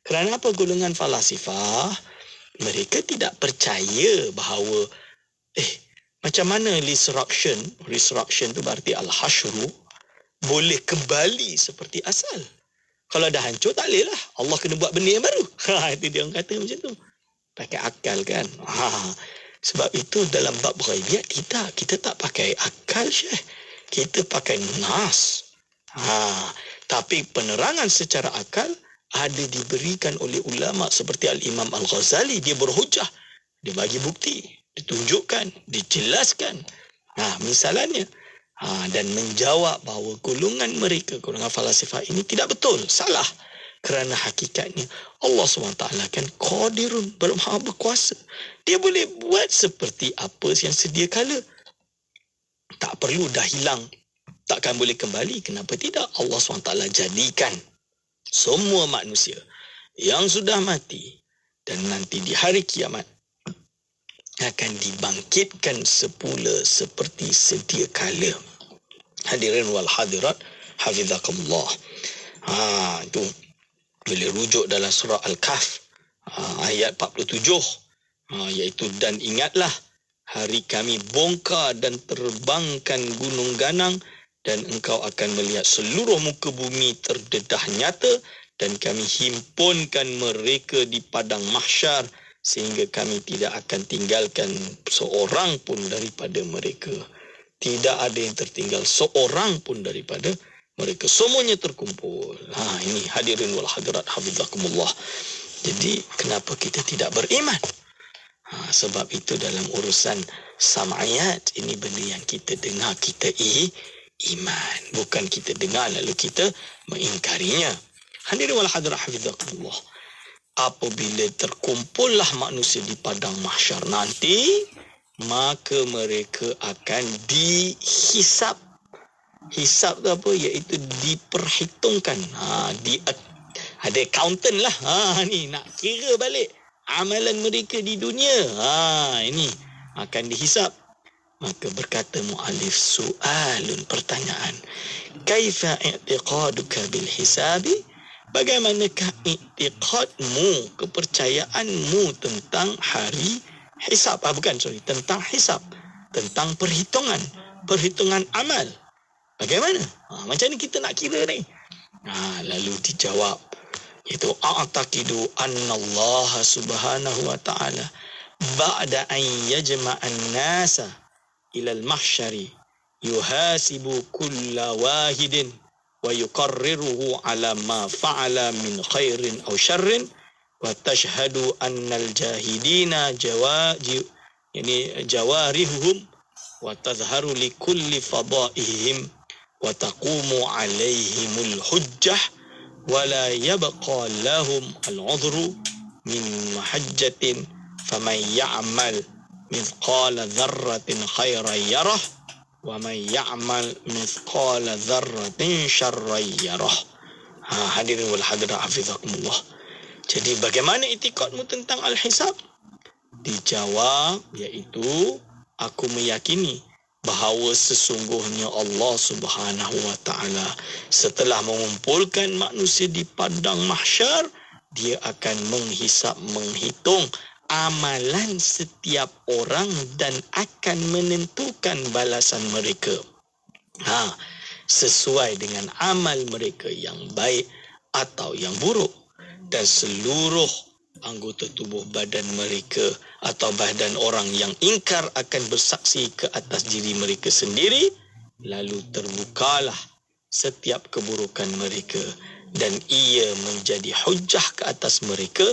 Kerana apa golongan falasifah? Mereka tidak percaya bahawa macam mana resurrection tu berarti al-hasyru boleh kembali seperti asal. Kalau dah hancur tak boleh lah. Allah kena buat benda yang baru. Itu dia orang kata macam tu. Pakai akal kan. Sebab itu dalam bab ghaibiyat kita tak pakai akal Syekh. Kita pakai nas. Tapi penerangan secara akal ada diberikan oleh ulama seperti Al-Imam Al-Ghazali. Dia berhujah. Dia bagi bukti. Ditunjukkan. Dijelaskan. Misalnya. Dan menjawab bahawa golongan mereka, golongan falasifah ini tidak betul. Salah. Kerana hakikatnya Allah SWT kan qadirun, maha berkuasa. Dia boleh buat seperti apa yang sedia kala. Tak perlu dah hilang, takkan boleh kembali. Kenapa tidak? Allah SWT jadikan semua manusia yang sudah mati dan nanti di hari kiamat akan dibangkitkan semula seperti sedia kala. Hadirin wal hadirat, hafizakumullah. Itu boleh rujuk dalam surah Al-Kahf ayat 47, iaitu dan ingatlah hari kami bongkar dan terbangkan gunung ganang dan engkau akan melihat seluruh muka bumi terdedah nyata dan kami himpunkan mereka di padang mahsyar sehingga kami tidak akan tinggalkan seorang pun daripada mereka. Tidak ada yang tertinggal seorang pun daripada mereka. Semuanya terkumpul. Ini hadirin wal hadirat hafizakumullah. Jadi kenapa kita tidak beriman? Sebab itu dalam urusan sam'iyat, ini benda yang kita dengar, kita iman. Bukan kita dengar lalu kita mengingkarinya. Hadirin wal hadirat hafizakumullah. Apabila terkumpullah manusia di padang mahsyar nanti, maka mereka akan dihisap. Hisap tu apa? Iaitu diperhitungkan. Ada accountant lah. Ni nak kira balik amalan mereka di dunia. Ini akan dihisap. Maka berkata mu'alif, soalun, pertanyaan. Kaifa i'tiqaduka bil hisabi? Bagaimanakah i'tiqadmu, kepercayaanmu tentang hari hisab? Tentang hisab. Tentang perhitungan amal. Bagaimana? Macam ni kita nak kira ni. Lalu dijawab, itu a'taqidu anna Allah subhanahu wa ta'ala ba'da an yajma'an nasa ila al-mahsyari yuhasibu kulla wahidin wa yuqarriruhu ala ma fa'ala min khairin aw syarrin wa tashhadu anna al-jahidina jawarihuhum wa tazharu li kulli fadaihim wa taqumu alaihimul hujjah wa la yabqa lahum al-'udhru min mahajjatin faman ya'mal mithqala dharratin khairan yarah wa man ya'mal mithqala dharratin syarran yarah. Hadirin wal hadirat hafizakumullah. Jadi bagaimana itikadmu tentang al-hisab? Dijawab, iaitu aku meyakini bahawa sesungguhnya Allah Subhanahu wa taala setelah mengumpulkan manusia di padang mahsyar, dia akan menghitung amalan setiap orang dan akan menentukan balasan mereka. Sesuai dengan amal mereka yang baik atau yang buruk. Dan seluruh anggota tubuh badan mereka atau badan orang yang ingkar akan bersaksi ke atas diri mereka sendiri, lalu terbukalah setiap keburukan mereka dan ia menjadi hujjah ke atas mereka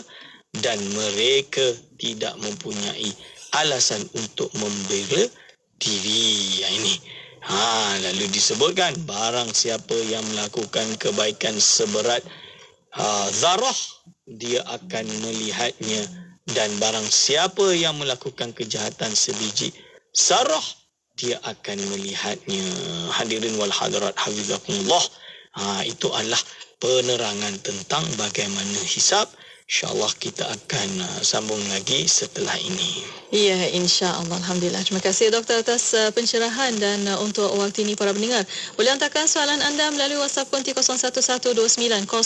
dan mereka tidak mempunyai alasan untuk membela diri. Ini lalu disebutkan barang siapa yang melakukan kebaikan seberat zarah, dia akan melihatnya, dan barang siapa yang melakukan kejahatan sebiji sarah, dia akan melihatnya. Hadirin wal hadirat hafizakumullah. Itu adalah penerangan tentang bagaimana hisab. InsyaAllah kita akan sambung lagi setelah ini. Ya, insya-Allah. Alhamdulillah. Terima kasih Doktor atas pencerahan, dan untuk waktu ini para pendengar, boleh hantarkan soalan anda melalui WhatsApp konti 0112900404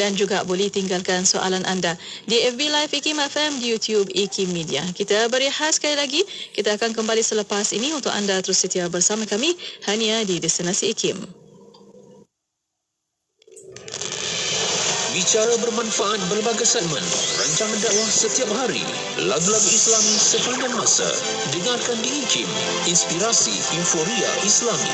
dan juga boleh tinggalkan soalan anda di FB Live IKIM FM, di YouTube IKIM Media. Kita berehat sekali lagi. Kita akan kembali selepas ini untuk anda terus setia bersama kami hanya di Destinasi IKIM. Bicara bermanfaat berbagai segmen, rancangan dakwah setiap hari, lagu-lagu Islami sepanjang masa. Dengarkan di IKIM, Inspirasi Inforia Islami.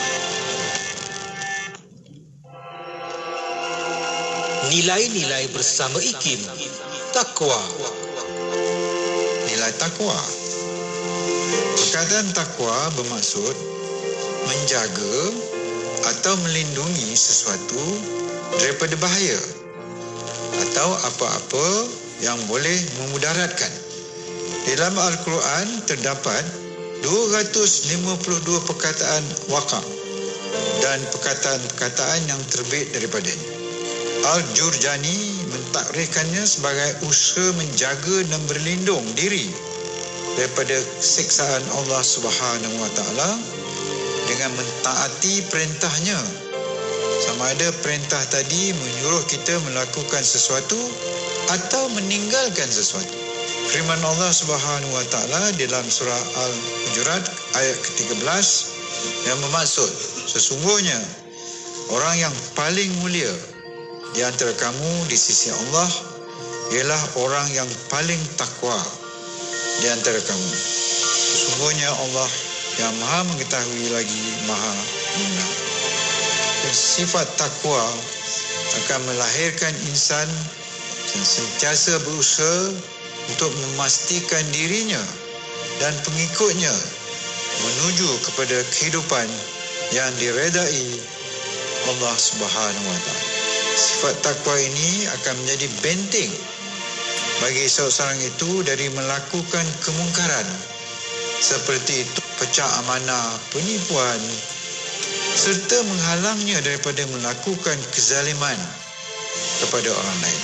Nilai-nilai bersama IKIM. Takwa. Nilai takwa. Perkataan takwa bermaksud menjaga atau melindungi sesuatu daripada bahaya atau apa-apa yang boleh memudaratkan. Dalam Al-Quran terdapat 252 perkataan waqaf dan perkataan-perkataan yang terbit daripadanya. Al-Jurjani mentakrifkannya sebagai usaha menjaga dan berlindung diri daripada siksaan Allah Subhanahu Wa Taala dengan mentaati perintahnya. Sama ada perintah tadi menyuruh kita melakukan sesuatu atau meninggalkan sesuatu. Firman Allah Subhanahu Wa Taala dalam surah Al-Hujurat ayat ke-13 yang bermaksud, sesungguhnya orang yang paling mulia di antara kamu di sisi Allah ialah orang yang paling takwa di antara kamu. Sesungguhnya Allah yang maha mengetahui lagi maha mengenal. Sifat takwa akan melahirkan insan yang sentiasa berusaha untuk memastikan dirinya dan pengikutnya menuju kepada kehidupan yang diredai Allah Subhanahu Wa Taala. Sifat takwa ini akan menjadi benteng bagi seorang itu dari melakukan kemungkaran seperti itu pecah amanah, penipuan serta menghalangnya daripada melakukan kezaliman kepada orang lain.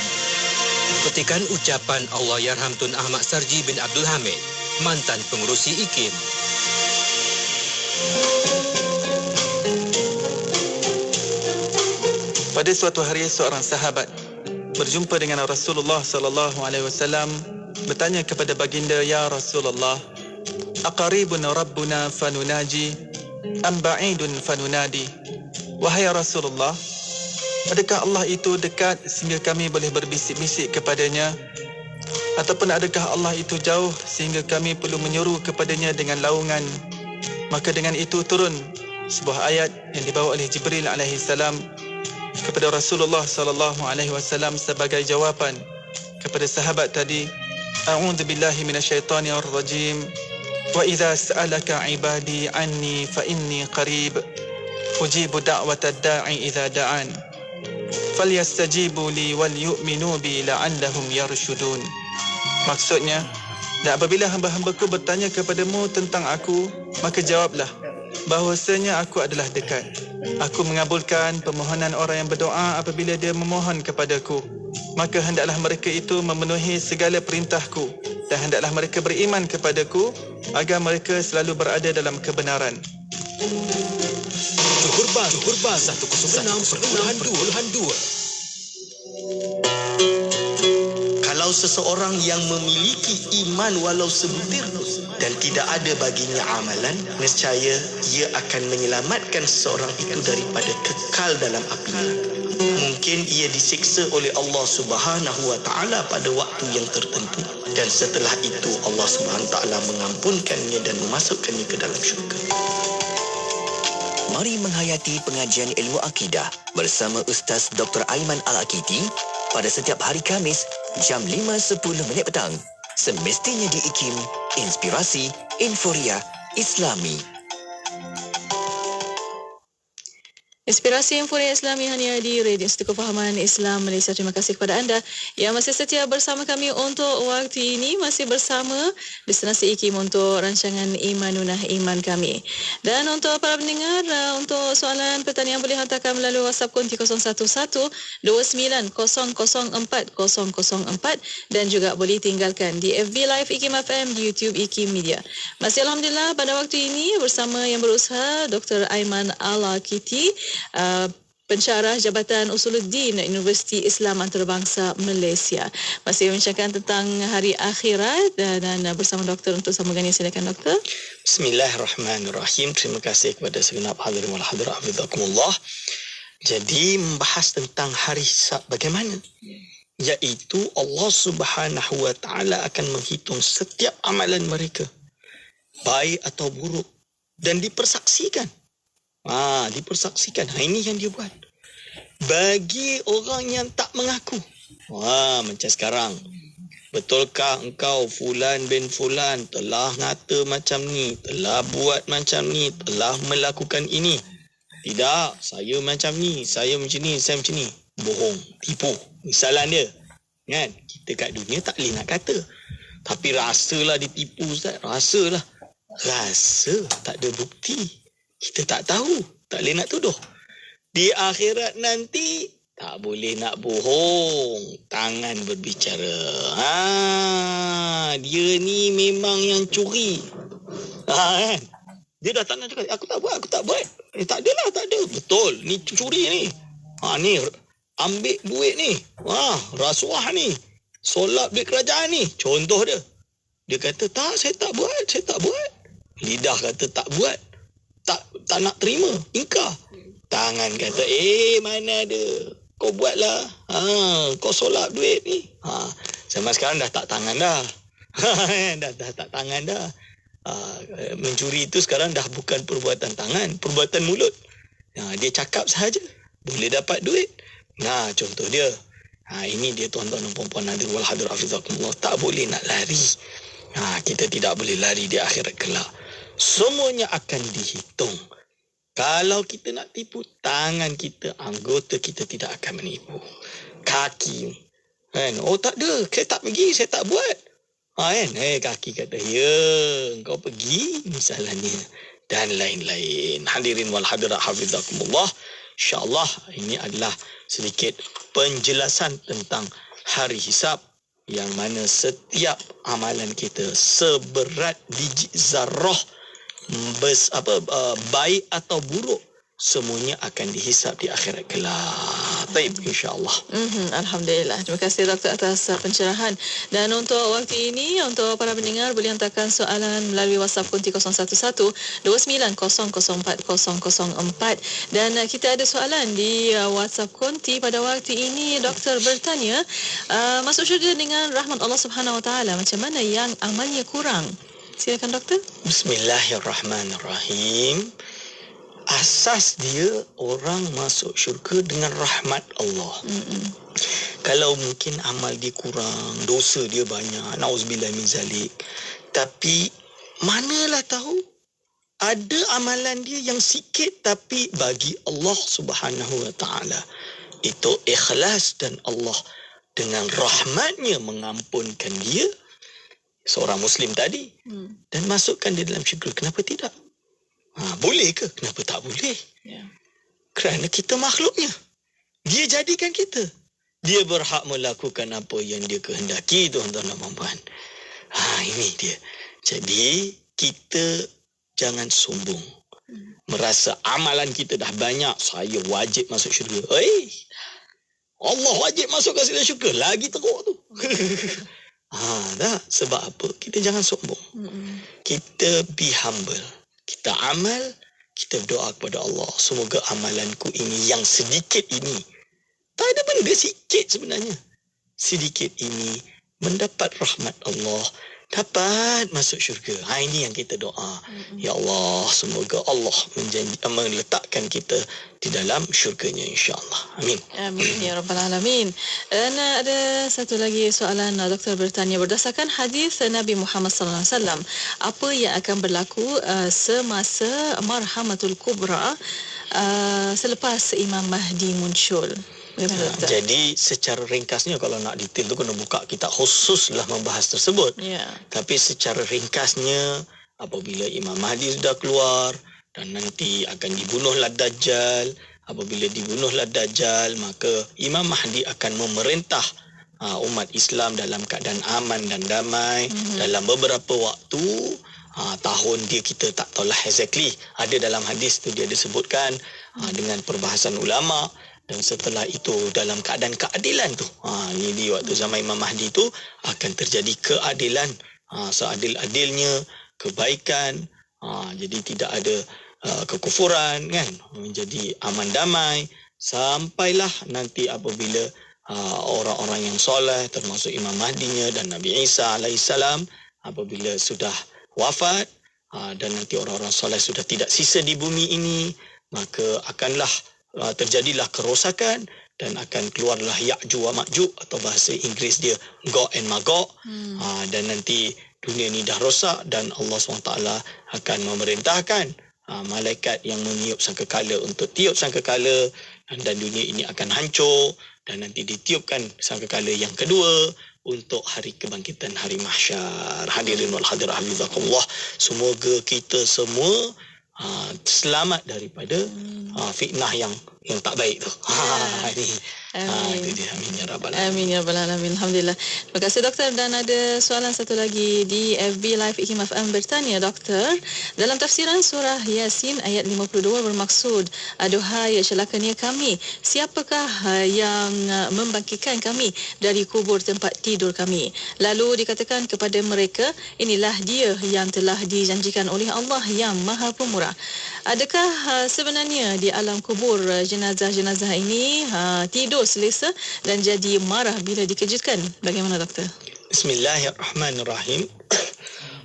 Petikan ucapan Allahyarham Tun Ahmad Sarji bin Abdul Hamid, mantan pengerusi IKIM. Pada suatu hari seorang sahabat berjumpa dengan Rasulullah sallallahu alaihi wasallam, bertanya kepada baginda, "Ya Rasulullah, aqaribun rabbuna fanunaji am ba'idun fanunadi?" Wahai Rasulullah, adakah Allah itu dekat sehingga kami boleh berbisik-bisik kepadanya, ataupun adakah Allah itu jauh sehingga kami perlu menyeru kepadanya dengan laungan? Maka dengan itu turun sebuah ayat yang dibawa oleh Jibril alaihi salam kepada Rasulullah sallallahu alaihi wasallam sebagai jawapan kepada sahabat tadi. A'udzubillahi minasyaitonir rajim. Wa idza sa'alaka 'ibadi 'anni fa inni qarib ujibu da'watad da'i idza da'an falyastajibu li wal yu'minu bi la'allahum yarshudun. Maksudnya, dan apabila hamba-hambaku bertanya kepadamu tentang aku, maka jawablah bahawasanya aku adalah dekat. Aku mengabulkan permohonan orang yang berdoa apabila dia memohon kepadaku. Maka hendaklah mereka itu memenuhi segala perintahku, dan hendaklah mereka beriman kepadaku agar mereka selalu berada dalam kebenaran. Suhurban 106.2. Kalau seseorang yang memiliki iman walau sebutir dan tidak ada baginya amalan, nescaya ia akan menyelamatkan seseorang itu daripada kekal dalam api neraka. Mungkin ia disiksa oleh Allah Subhanahu Wa Taala pada waktu yang tertentu, dan setelah itu Allah Subhanahu Wa Taala mengampunkannya dan memasukkannya ke dalam syurga. Mari menghayati pengajian ilmu akidah bersama Ustaz Dr. Aiman Al-Akiti pada setiap hari Khamis jam 5.10 petang. Semestinya di IKIM, Inspirasi Inforia Islami. Inspirasi Inforia Islami hanya di Radio Institut Kefahaman Islam Malaysia. Terima kasih kepada anda yang masih setia bersama kami untuk waktu ini. Masih bersama destinasi IKIM untuk rancangan Imanunah Iman kami. Dan untuk para pendengar, untuk soalan pertanyaan boleh hantarkan melalui WhatsApp konti 0112900404 dan juga boleh tinggalkan di FB Live IKIM FM, di YouTube IKIM Media. Masih Alhamdulillah pada waktu ini bersama yang berusaha Dr. Aiman Al-Akiti, pensyarah Jabatan Usuluddin Universiti Islam Antarabangsa Malaysia. Masih membincangkan tentang hari akhirat dan bersama doktor untuk sambungannya. Silakan doktor. Bismillahirrahmanirrahim. Terima kasih kepada segenap hadirin wal hadirat hafizakumullah. Jadi membahas tentang hari hisab bagaimana? Iaitu Allah Subhanahu Wa Taala akan menghitung setiap amalan mereka, baik atau buruk, dan dipersaksikan. Dipersaksikan. Ini yang dia buat. Bagi orang yang tak mengaku. Macam sekarang. Betulkah engkau Fulan bin Fulan telah ngata macam ni, telah buat macam ni, telah melakukan ini? Tidak, saya macam ni, saya macam ni, saya macam ni. Bohong, tipu. Misalan dia. Kan? Kita kat dunia tak boleh nak kata. Tapi rasalah ditipu, Ustaz. Rasalah. Rasa tak ada bukti. Kita tak tahu. Tak boleh nak tuduh. Di akhirat nanti, Tak boleh nak bohong. Tangan berbicara. Dia ni memang yang curi. Kan? Dia dah tak nak cakap, aku tak buat. Tak adalah, tak ada. Betul, ni curi ni. Ni ambil duit ni. Rasuah ni. Solap duit kerajaan ni. Contoh dia. Dia kata, tak, saya tak buat. Lidah kata tak buat. Tak nak terima. Ingkar. Tangan kata, mana ada. Kau buatlah. Kau solap duit ni. Zaman sekarang dah tak tangan dah. dah tak tangan dah. Mencuri itu sekarang dah bukan perbuatan tangan, perbuatan mulut. Dia cakap sahaja boleh dapat duit. Contoh dia. Ini dia tuan-tuan dan puan-puan hadirin wal hadirat hafizakumullah. Tak boleh nak lari. Kita tidak boleh lari di akhirat kelak. Semuanya akan dihitung. Kalau kita nak tipu, tangan kita, anggota kita tidak akan menipu. Kaki kan, tak ada, saya tak pergi, saya tak buat. Kan, kaki kata, ya, kau pergi misalnya, dan lain-lain. Hadirin wal hadirat hafizakumullah. InsyaAllah ini adalah sedikit penjelasan tentang hari hisab, yang mana setiap amalan kita seberat biji zarrah, baik atau buruk, semuanya akan dihisap di akhirat kelak. Baik, insya-Allah. Alhamdulillah. Terima kasih Doktor atas pencerahan. Dan untuk waktu ini, untuk para pendengar boleh hantarkan soalan melalui WhatsApp konti 017-29004004. Dan kita ada soalan di WhatsApp konti pada waktu ini. Doktor bertanya, masuk syurga dengan rahmat Allah Subhanahu Wa Taala, macam mana yang amalnya kurang? Silakan doktor. Bismillahirrahmanirrahim. Asas dia orang masuk syurga dengan rahmat Allah. Kalau mungkin amal dia kurang, dosa dia banyak, nauzubillah min zalik, tapi manalah tahu ada amalan dia yang sikit tapi bagi Allah Subhanahu Wa Taala itu ikhlas, dan Allah dengan rahmatnya mengampunkan dia, seorang Muslim tadi, dan masukkan dia dalam syurga. Kenapa tidak? Boleh ke? Kenapa tak boleh? Kerana kita makhluknya. Dia jadikan kita. Dia berhak melakukan apa yang dia kehendaki, tuan-tuan dan puan-puan. Ini dia. Jadi, kita jangan sombong. Merasa amalan kita dah banyak, saya wajib masuk syurga. Allah wajib masuk ke dalam syurga. Lagi teruk tu. Sebab apa? Kita jangan sombong. Kita be humble. Kita amal, kita berdoa kepada Allah, semoga amalanku ini yang sedikit ini, tak ada benda sikit sebenarnya, sedikit ini mendapat rahmat Allah, dapat masuk syurga. Ini yang kita doa. Ya Allah, semoga Allah meletakkan kita di dalam syurganya, insya-Allah. Amin. Amin ya rabbal alamin. Dan ada satu lagi soalan, doktor bertanya, berdasarkan hadis Nabi Muhammad sallallahu alaihi wasallam, apa yang akan berlaku semasa marhamatul kubra, selepas Imam Mahdi muncul? Jadi secara ringkasnya, kalau nak detail tu kena buka kitab khususlah membahas tersebut. Tapi secara ringkasnya, apabila Imam Mahdi sudah keluar dan nanti akan dibunuhlah Dajjal, apabila dibunuhlah Dajjal, maka Imam Mahdi akan memerintah umat Islam dalam keadaan aman dan damai dalam beberapa waktu. Tahun dia kita tak tahulah exactly. Ada dalam hadis tu dia disebutkan dengan perbahasan ulama. Dan setelah itu dalam keadaan keadilan tu, ini di waktu zaman Imam Mahdi tu akan terjadi keadilan, seadil-adilnya, kebaikan, jadi tidak ada kekufuran kan, menjadi aman damai, sampailah nanti apabila orang-orang yang soleh termasuk Imam Mahdinya dan Nabi Isa alaihissalam apabila sudah wafat, dan nanti orang-orang soleh sudah tidak sisa di bumi ini, maka akanlah terjadilah kerosakan dan akan keluarlah Ya'juj wa Ma'juj, atau bahasa Inggeris dia Gog and Magog. Dan nanti dunia ni dah rosak dan Allah SWT akan memerintahkan malaikat yang meniup sangkakala untuk tiup sangkakala, dan dunia ini akan hancur, dan nanti ditiupkan sangkakala yang kedua untuk hari kebangkitan, hari mahsyar. Hadirin wal hadirat hafizakumullah, semoga kita semua selamat daripada fitnah yang yang tak baik tu. Ini. Itu dia. Amin ya rabbal alamin. Amin ya rabbal alamin. Alhamdulillah. Terima kasih doktor. Dan ada soalan satu lagi di FB Live IKIM FM bertanya, doktor, dalam tafsiran surah Yasin ayat 52 bermaksud, aduhai celakanya kami, siapakah yang membangkitkan kami dari kubur tempat tidur kami? Lalu dikatakan kepada mereka, inilah dia yang telah dijanjikan oleh Allah yang Maha Pemurah. Adakah sebenarnya di alam kubur jenazah-jenazah ini tidur selesa dan jadi marah bila dikejutkan? Bagaimana doktor? Bismillahirrahmanirrahim.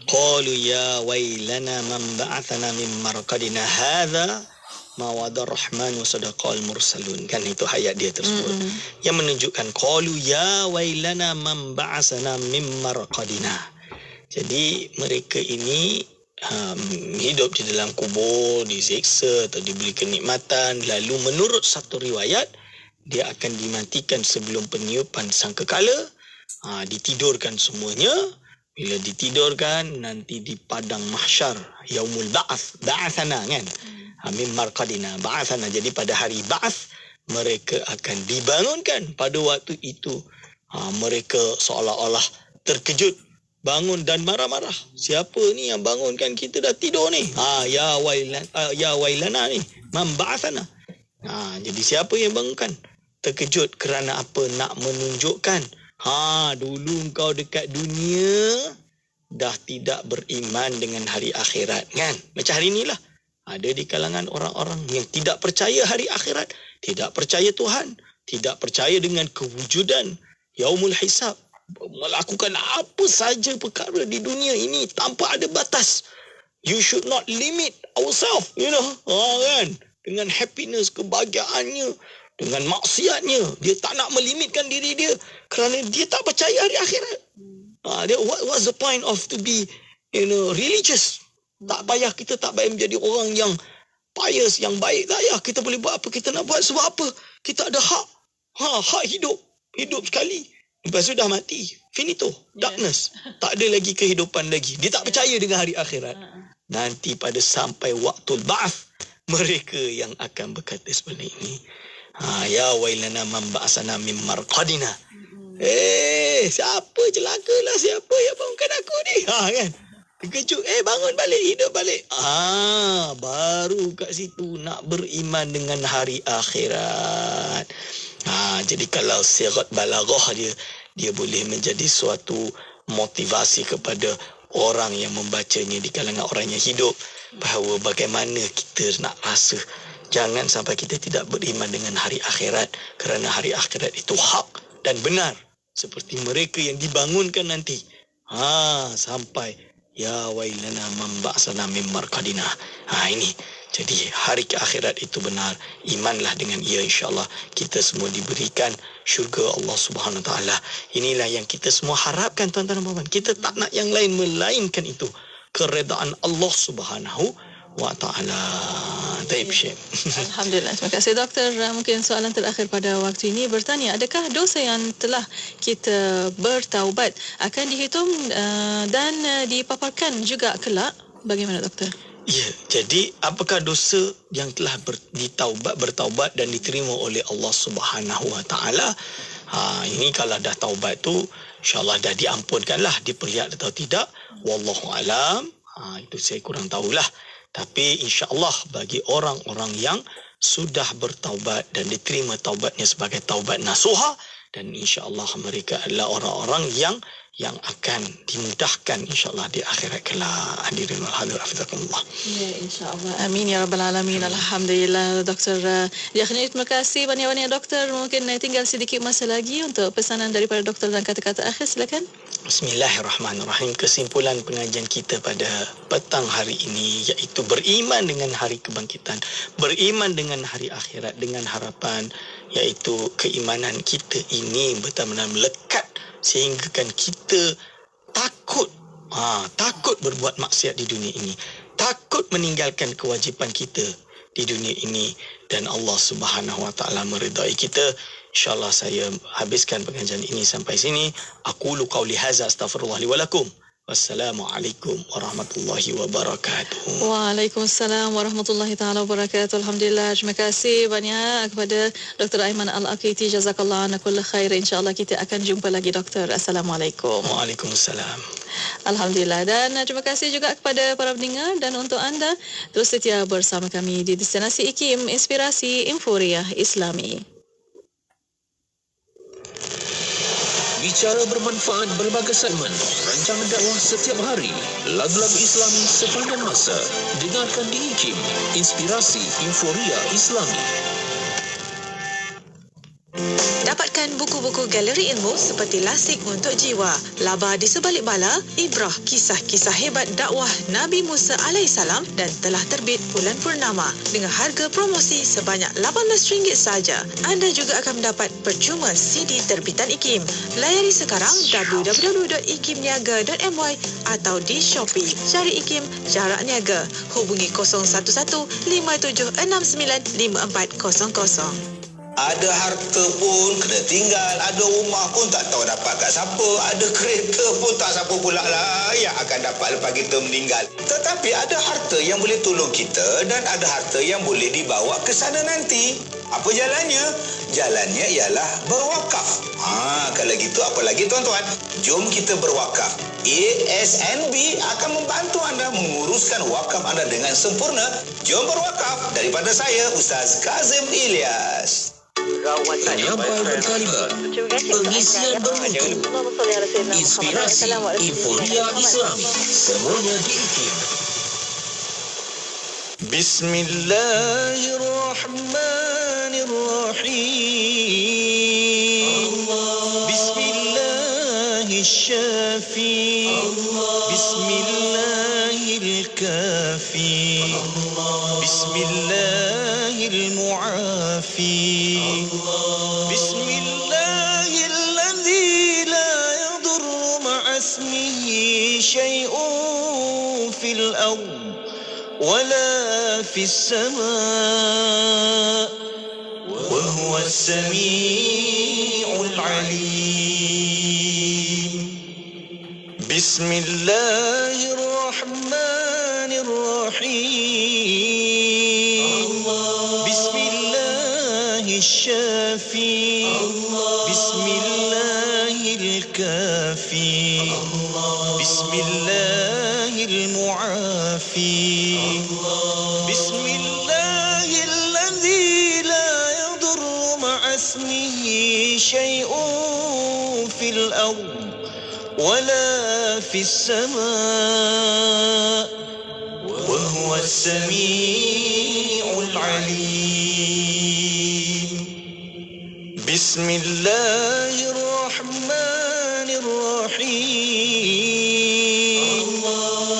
Qalu ya wailana man ba'athana min marqadina hadza ma wadar rahman wa sadaqal mursalun. Kan itu ayat dia tersebut. Yang menunjukkan qalu ya wailana man ba'athana min marqadina. Jadi mereka ini hidup di dalam kubur, disiksa atau diberi kenikmatan, lalu menurut satu riwayat dia akan dimatikan sebelum peniupan sangkakala, ditidurkan semuanya. Bila ditidurkan, nanti di padang mahsyar, yaumul ba'ath, ba'athana kan, min marqadina, ba'athana. Jadi pada hari ba'ath mereka akan dibangunkan. Pada waktu itu mereka seolah-olah terkejut, bangun dan marah-marah. Siapa ni yang bangunkan kita, dah tidur ni? Ya wailana ni, man ba'athana. Jadi siapa yang bangunkan? Terkejut kerana apa? Nak menunjukkan, dulu kau dekat dunia dah tidak beriman dengan hari akhirat kan? Macam hari inilah ada di kalangan orang-orang yang tidak percaya hari akhirat, tidak percaya Tuhan, tidak percaya dengan kewujudan yaumul hisab, melakukan apa saja perkara di dunia ini tanpa ada batas. You should not limit ourselves, kan? Dengan happiness, kebahagiaannya, dengan maksiatnya, dia tak nak melimitkan diri dia kerana dia tak percaya hari akhirat. What's the point of to be religious? Kita tak payah menjadi orang yang pious, yang baik. Tak payah, kita boleh buat apa kita nak buat. Sebab apa? Kita ada hak. Hak hidup sekali. Lepas tu dah mati. Finito. Darkness. Tak ada lagi kehidupan lagi. Dia tak percaya dengan hari akhirat. Nanti pada sampai waktu ba'ath, mereka yang akan berkata seperti ini. Ya wailana man ba'asana min marqadina. Siapa celakalah, siapa yang bangunkan aku ni? Kan? Terkejut. Bangun balik, hidup balik. Baru kat situ nak beriman dengan hari akhirat. Jadi kalau sirat balaghah dia boleh menjadi suatu motivasi kepada orang yang membacanya di kalangan orang yang hidup, bahawa bagaimana kita nak rasa jangan sampai kita tidak beriman dengan hari akhirat, kerana hari akhirat itu hak dan benar seperti mereka yang dibangunkan nanti. Sampai ya wailana man ba'asana min marqadina. Ini jadi hari akhirat itu benar. Imanlah dengan ia, insya-Allah kita semua diberikan syurga Allah Subhanahu taala. Inilah yang kita semua harapkan, tuan-tuan dan puan-puan. Kita tak nak yang lain melainkan itu, keredaan Allah Subhanahu wa taala. Taib Syekh. Alhamdulillah. Terima kasih doktor. Mungkin soalan terakhir pada waktu ini bertanya, adakah dosa yang telah kita bertaubat akan dihitung dan dipaparkan juga kelak? Bagaimana doktor? Ya, jadi apakah dosa yang telah bertaubat dan diterima oleh Allah Subhanahu wa taala? Ini kalau dah taubat tu insya-Allah dah diampunkanlah, diperlihat atau tidak, wallahu alam. Itu saya kurang tahulah. Tapi insya-Allah bagi orang-orang yang sudah bertaubat dan diterima taubatnya sebagai taubat nasuha, dan insya-Allah mereka adalah orang-orang yang akan dimudahkan insya-Allah di akhirat kelak. Hadirin wal hadirat hafizakumullah. Ya, insya-Allah. Amin ya rabbal alamin. Alhamdulillah Dr. Yakhni, terima kasih banyak-banyak doktor. Mungkin tinggal sedikit masa lagi untuk pesanan daripada doktor dan kata-kata akhir, silakan. Bismillahirrahmanirrahim. Kesimpulan pengajian kita pada petang hari ini iaitu beriman dengan hari kebangkitan, beriman dengan hari akhirat dengan harapan iaitu keimanan kita ini betul-betul melekat sehingga kan kita takut berbuat maksiat di dunia ini, takut meninggalkan kewajipan kita di dunia ini, dan Allah Subhanahu wa taala meridai kita. InsyaAllah saya habiskan pengajian ini sampai sini. Aqulu qawli hadza astaghfirullah li wa lakum Wassalamualaikum warahmatullahi wabarakatuh. Waalaikumsalam warahmatullahi taala wabarakatuh. Alhamdulillah, terima kasih banyak kepada Dr. Aiman Al-Aqiti. Jazakallah ana kull khair. Insya-Allah kita akan jumpa lagi Doktor. Assalamualaikum. Waalaikumsalam. Alhamdulillah, dan terima kasih juga kepada para pendengar, dan untuk anda terus setia bersama kami di Destinasi IKIM, Inspirasi Inforia Islami. Bicara bermanfaat berbagai segmen, rancangan dakwah setiap hari, lagu-lagu Islami sepanjang masa. Dengarkan di IKIM, Inspirasi Inforia Islami. Dapatkan buku-buku galeri ilmu seperti Lasik untuk Jiwa, Laba di Sebalik Bala, Ibrah, kisah-kisah hebat dakwah Nabi Musa AS dan telah terbit bulan purnama dengan harga promosi sebanyak RM18 saja. Anda juga akan mendapat percuma CD terbitan IKIM. Layari sekarang www.ikimniaga.my atau di Shopee. Cari IKIM Jarak Niaga. Hubungi 011 5769 5400. Ada harta pun kena tinggal, ada rumah pun tak tahu dapat kat siapa, ada kereta pun tak siapa pula lah yang akan dapat lepas kita meninggal. Tetapi ada harta yang boleh tolong kita dan ada harta yang boleh dibawa ke sana nanti. Apa jalannya? Jalannya ialah berwakaf. Kalau gitu apa lagi tuan-tuan? Jom kita berwakaf. ASNB akan membantu anda menguruskan wakaf anda dengan sempurna. Jom berwakaf. Daripada saya, Ustaz Kazim Ilyas. Penyampai berkalimat, pengisian bermutu, inspirasi Inforia Islami, semuanya di IKIM. Bismillahirrahmanirrahim. Bismillahirrahmanirrahim. Bismillahirkafi. Bismillahirmu'afi. Bismillahilladzi la yadurru ma'asmihi syai'un fil ardh wala fis sama' wa huwa as-sami'ul 'alim. Bismillahirrahmanirrahim. Bismillahirrahmanirrahim. Bismillahirkafi. Bismillahirmu'afi. Bismillahilladzi la yadurru ma'asmihi syai'un fil ardh wala fis sama' wa huwa as-sami'ul 'alim. Bismillahirrahmanirrahim.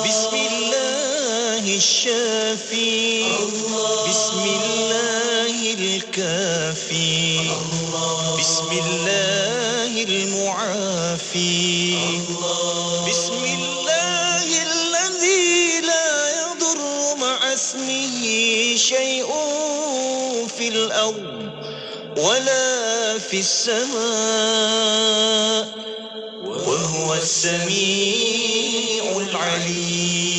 Bismillahirrahmanirrahim. Bismillahirkafi. Bismillahirmu'afi. Bismillahilladzi la yadurru ma'asmihi syai'un fil ardh wala fis sama' wa huwa as-sami'ul 'alim.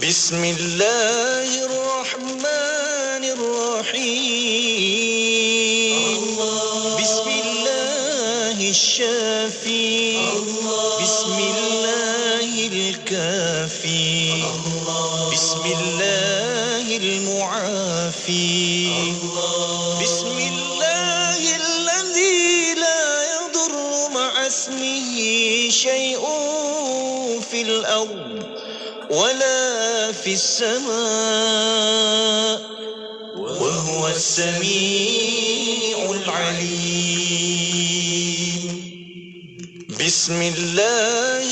Bismillahirrahmanirrahim. Bismillahirrahmanirrahim. Bismillahirkafi. Bismillahirmu'afi. Bismillahilladzi la yadurru ma'asmihi syai'un fil ardh wala fis sama' wa huwa as-sami'ul 'alim. Bismillahirrahmanirrahim.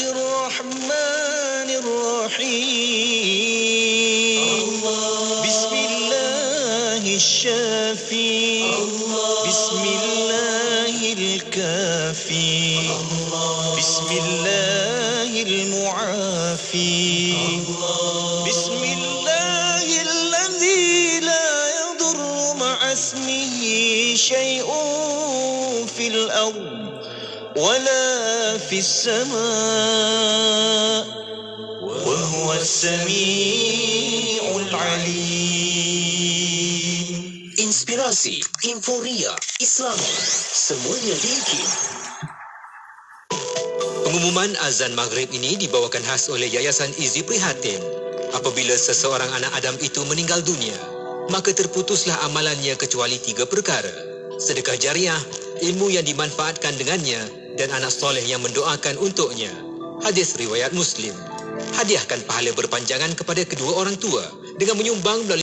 Bismillahirrahmanirrahim. Bismillahirkafi. Bismillahirmu'afi. Bismillahilladzi la yadurru ma'asmihi syai'un fil ardh ولا في السماء وهو السميع العليم. Inspirasi, Inforia, Islam, semuanya di IKIM. Pengumuman azan maghrib ini dibawakan khas oleh Yayasan Izi Prihatin. Apabila seseorang anak Adam itu meninggal dunia, maka terputuslah amalannya kecuali 3 perkara: sedekah jariah, ilmu yang dimanfaatkan dengannya, dan anak soleh yang mendoakan untuknya. Hadis riwayat Muslim. Hadiahkan pahala berpanjangan kepada kedua orang tua dengan menyumbang melalui